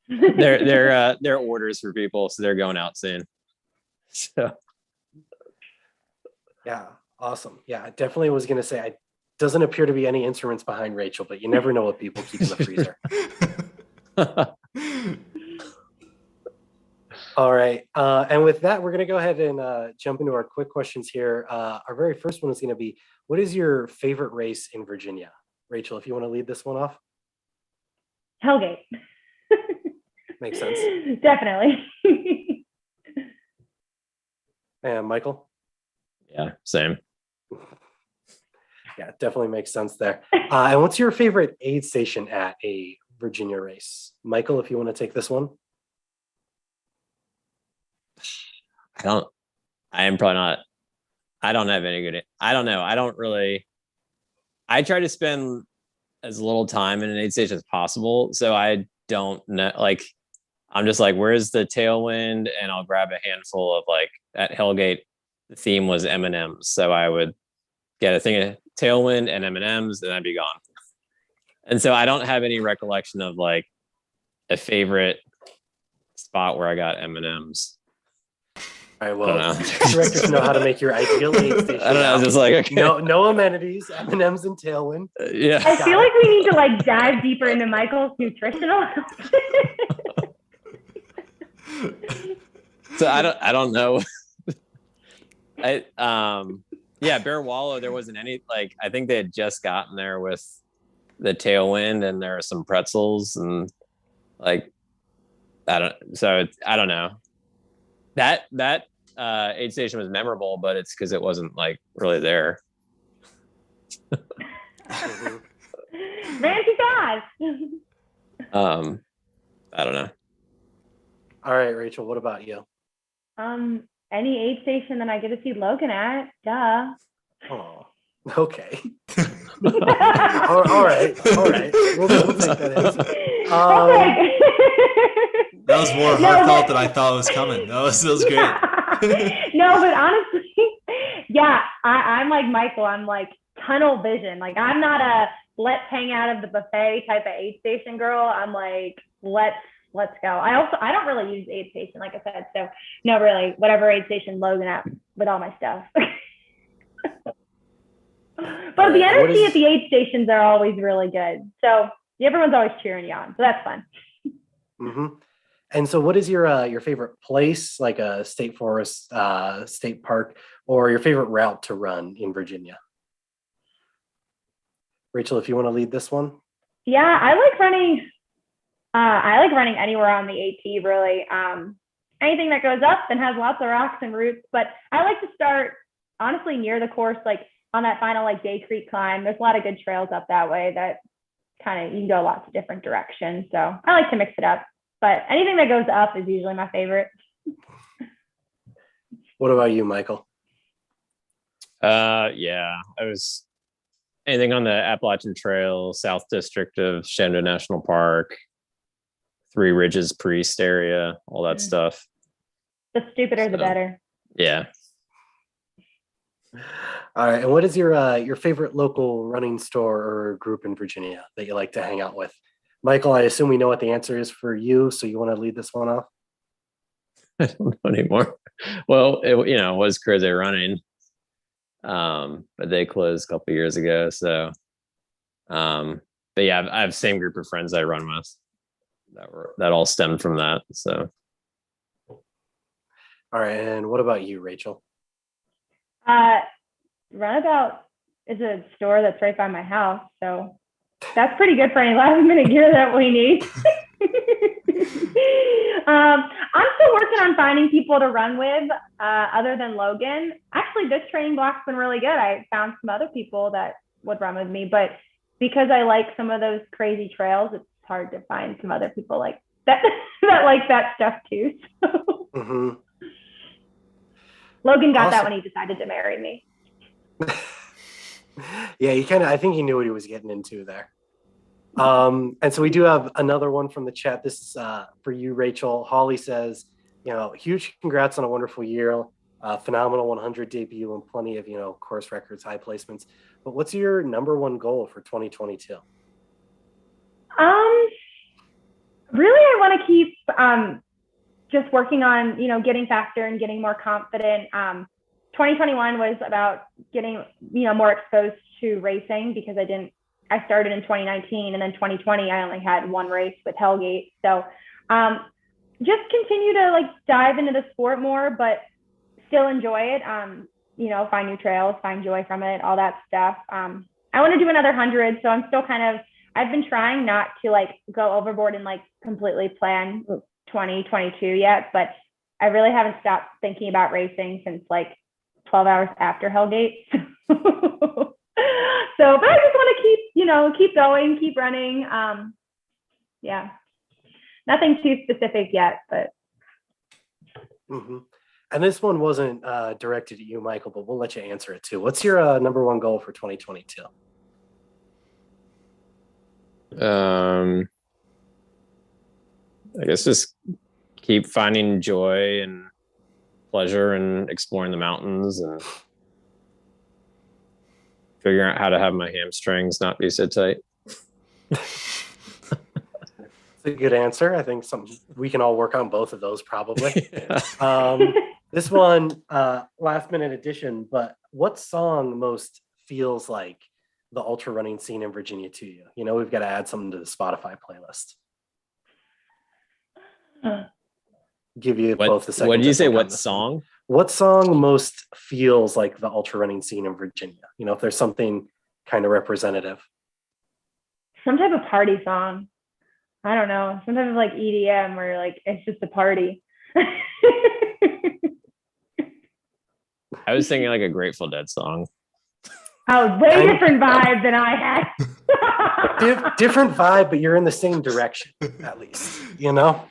they're orders for people, so they're going out soon. So yeah, awesome. Yeah, I definitely was going to say, doesn't appear to be any instruments behind Rachel, but you never know what people keep in the freezer. All right. And with that, we're going to go ahead and jump into our quick questions here. Our very first one is going to be, what is your favorite race in Virginia? Rachel, if you want to lead this one off. Hellgate. Makes sense. Definitely. And Michael? yeah, same. Yeah, definitely makes sense there. And what's your favorite aid station at a Virginia race? Michael, if you want to take this one. I don't have any good. I don't know. I try to spend as little time in an aid station as possible. So I don't know. Like, I'm just like, where's the tailwind? And I'll grab a handful of like at Hellgate, the theme was M&Ms. So I would get a thing of tailwind and M&Ms and I'd be gone. And so I don't have any recollection of like a favorite spot where I got M&Ms. All right, well, directors know how to make your ideal aid station. I don't know. I was just like, okay. No amenities, M&Ms and tailwind. Yeah. I feel like we need to like dive deeper into Michael's nutritional. So I don't know. Bear Wallow, there wasn't any, like, I think they had just gotten there with the tailwind and there are some pretzels and like, I don't know. That aid station was memorable, but it's because it wasn't like really there. Ran too fast. I don't know. All right, Rachel, what about you? Any aid station that I get to see Logan at, duh. Oh, okay. all right. We'll take that answer. That was more heartfelt than I thought was coming. That was great. No, but honestly, yeah, I'm like Michael. I'm like tunnel vision. Like, I'm not a let's hang out of the buffet type of aid station girl. I'm like, let's go. I don't really use aid station, like I said. So no, really, whatever aid station Logan at with all my stuff. But the energy at the aid stations are always really good. So everyone's always cheering you on. So that's fun. Mm-hmm. And so what is your favorite place, like a state forest, state park, or your favorite route to run in Virginia? Rachel, if you want to lead this one. Yeah, I like running anywhere on the AT, really. Anything that goes up and has lots of rocks and roots. But I like to start, honestly, near the course, like on that final like Day Creek climb. There's a lot of good trails up that way that kind of, you can go lots of different directions. So I like to mix it up. But anything that goes up is usually my favorite. What about you, Michael? Yeah, I was anything on the Appalachian Trail, South District of Shenandoah National Park, Three Ridges Priest area, all that stuff. The stupider, the better. Yeah. All right. And what is your favorite local running store or group in Virginia that you like to hang out with? Michael, I assume we know what the answer is for you, so you want to lead this one off? I don't know anymore. Well, it was Crazy Running. but they closed a couple years ago. So, but yeah, I have same group of friends I run with that all stemmed from that. So, All right, and what about you, Rachel? Runabout is a store that's right by my house, so that's pretty good for any last minute gear that we need. I'm still working on finding people to run with other than Logan. Actually, this training block's been really good. I found some other people that would run with me, but because I like some of those crazy trails, it's hard to find some other people like that that like that stuff too. So. Logan got that when he decided to marry me. Yeah, I think he knew what he was getting into there. And so we do have another one from the chat. This is for you, Rachel. Holly says, huge congrats on a wonderful year, phenomenal 100 debut and plenty of, course records, high placements. But what's your number one goal for 2022? Really, I want to keep just working on, getting faster and getting more confident. 2021 was about getting, more exposed to racing because I started in 2019 and then 2020, I only had one race with Hellgate. So just continue to dive into the sport more, but still enjoy it. Find new trails, find joy from it, all that stuff. I want to do another 100. So I'm still I've been trying not to go overboard and completely plan 2022 yet, but I really haven't stopped thinking about racing since 12 hours after Hellgate. So, but I just want to keep going, keep running. Yeah, nothing too specific yet, but. Mm-hmm. And this one wasn't directed at you, Michael, but we'll let you answer it too. What's your number one goal for 2022? I guess just keep finding joy and pleasure and exploring the mountains and figuring out how to have my hamstrings not be so tight. It's a good answer. I think we can all work on both of those probably. Yeah. This one, last minute addition, but what song most feels like the ultra running scene in Virginia to you? We've got to add something to the Spotify playlist. Give you both a second. What did you say? What song? What song most feels like the ultra running scene in Virginia? If there's something kind of representative. Some type of party song. I don't know. Some type of EDM where it's just a party. I was thinking a Grateful Dead song. Oh, way different vibe than I had. Different vibe, but you're in the same direction, at least. I'm thinking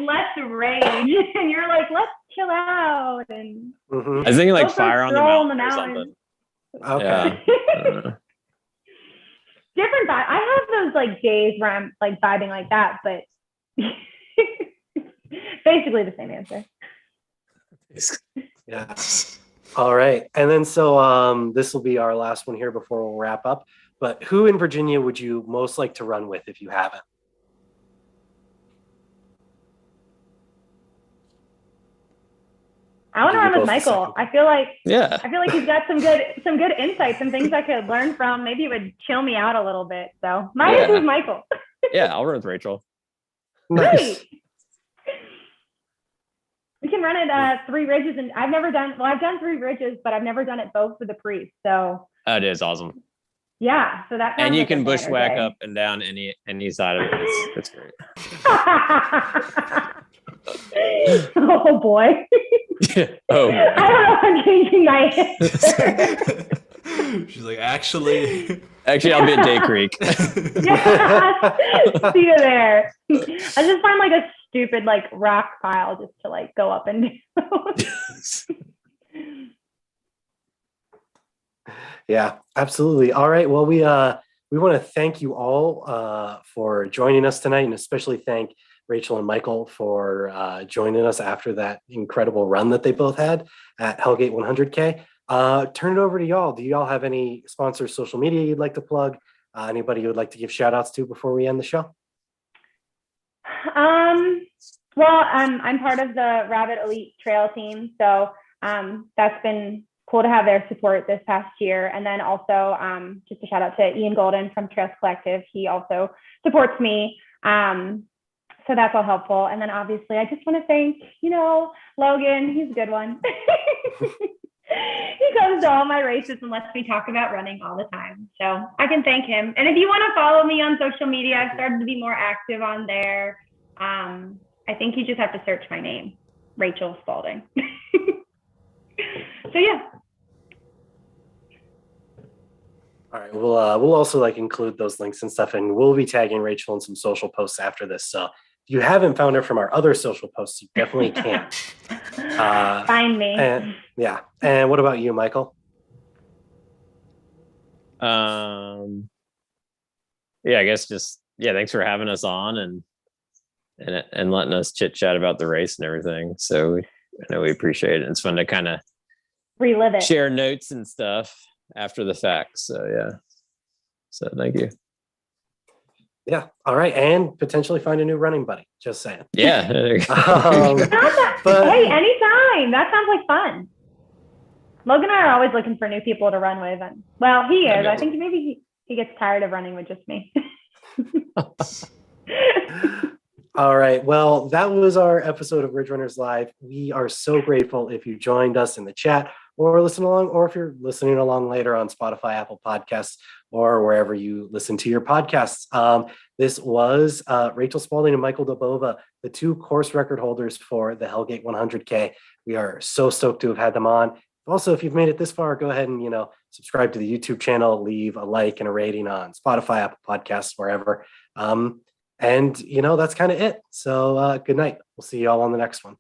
less rage, and you're let's chill out and. Mm-hmm. I was thinking Fire on the Mountain or something. Okay. Yeah. Different vibe. I have those days where I'm vibing like that, but basically the same answer. Yeah. All right. And then so this will be our last one here before we'll wrap up. But who in Virginia would you most like to run with if you haven't? I want to run with Michael. I feel like he's got some good insights and things I could learn from. Maybe it would chill me out a little bit. So my answer is Michael. Yeah, I'll run with Rachel. Nice. Great. We can run it 3 ridges, and I've done 3 ridges, but I've never done it both with the priest. So it is awesome. Yeah, so that. And you can bushwhack up and down any side of it. It's great. Oh boy. Oh. I don't know if I'm changing my answer. She's actually, I'll be at Day Creek. Yeah, see you there. I just find a stupid rock pile just to go up and down. Yeah, absolutely. All right. Well, we want to thank you all for joining us tonight, and especially thank Rachel and Michael for joining us after that incredible run that they both had at Hellgate 100k. Turn it over to y'all. Do y'all have any sponsors, social media you'd like to plug? Anybody you would like to give shout outs to before we end the show? Well, I'm part of the Rabbit Elite Trail team, so that's been cool to have their support this past year. And then also just a shout out to Ian Golden from Trails Collective. He also supports me. So that's all helpful. And then obviously I just want to thank, Logan. He's a good one. He comes to all my races and lets me talk about running all the time. So I can thank him. And if you want to follow me on social media, I've started to be more active on there. I think you just have to search my name, Rachel Spaulding. So yeah. All right, we'll also include those links and stuff, and we'll be tagging Rachel in some social posts after this. So if you haven't found her from our other social posts, you definitely can. Find me. And what about you, Michael? I guess thanks for having us on and letting us chit chat about the race and everything. So I know we appreciate it. It's fun to kind of relive it, share notes and stuff after the fact. So yeah. So thank you. Yeah. All right. And potentially find a new running buddy. Just saying. Yeah. Hey, anytime. That sounds like fun. Logan and I are always looking for new people to run with. And well, he is. I think maybe he gets tired of running with just me. All right. Well, that was our episode of Ridge Runners Live. We are so grateful if you joined us in the chat or listen along, or if you're listening along later on Spotify, Apple Podcasts, or wherever you listen to your podcasts. This was Rachel Spaulding and Michael Dubova, the two course record holders for the Hellgate 100k. We are so stoked to have had them on. Also, if you've made it this far, go ahead and, subscribe to the YouTube channel, leave a like and a rating on Spotify, Apple Podcasts, wherever. And that's kind of it. So good night. We'll see you all on the next one.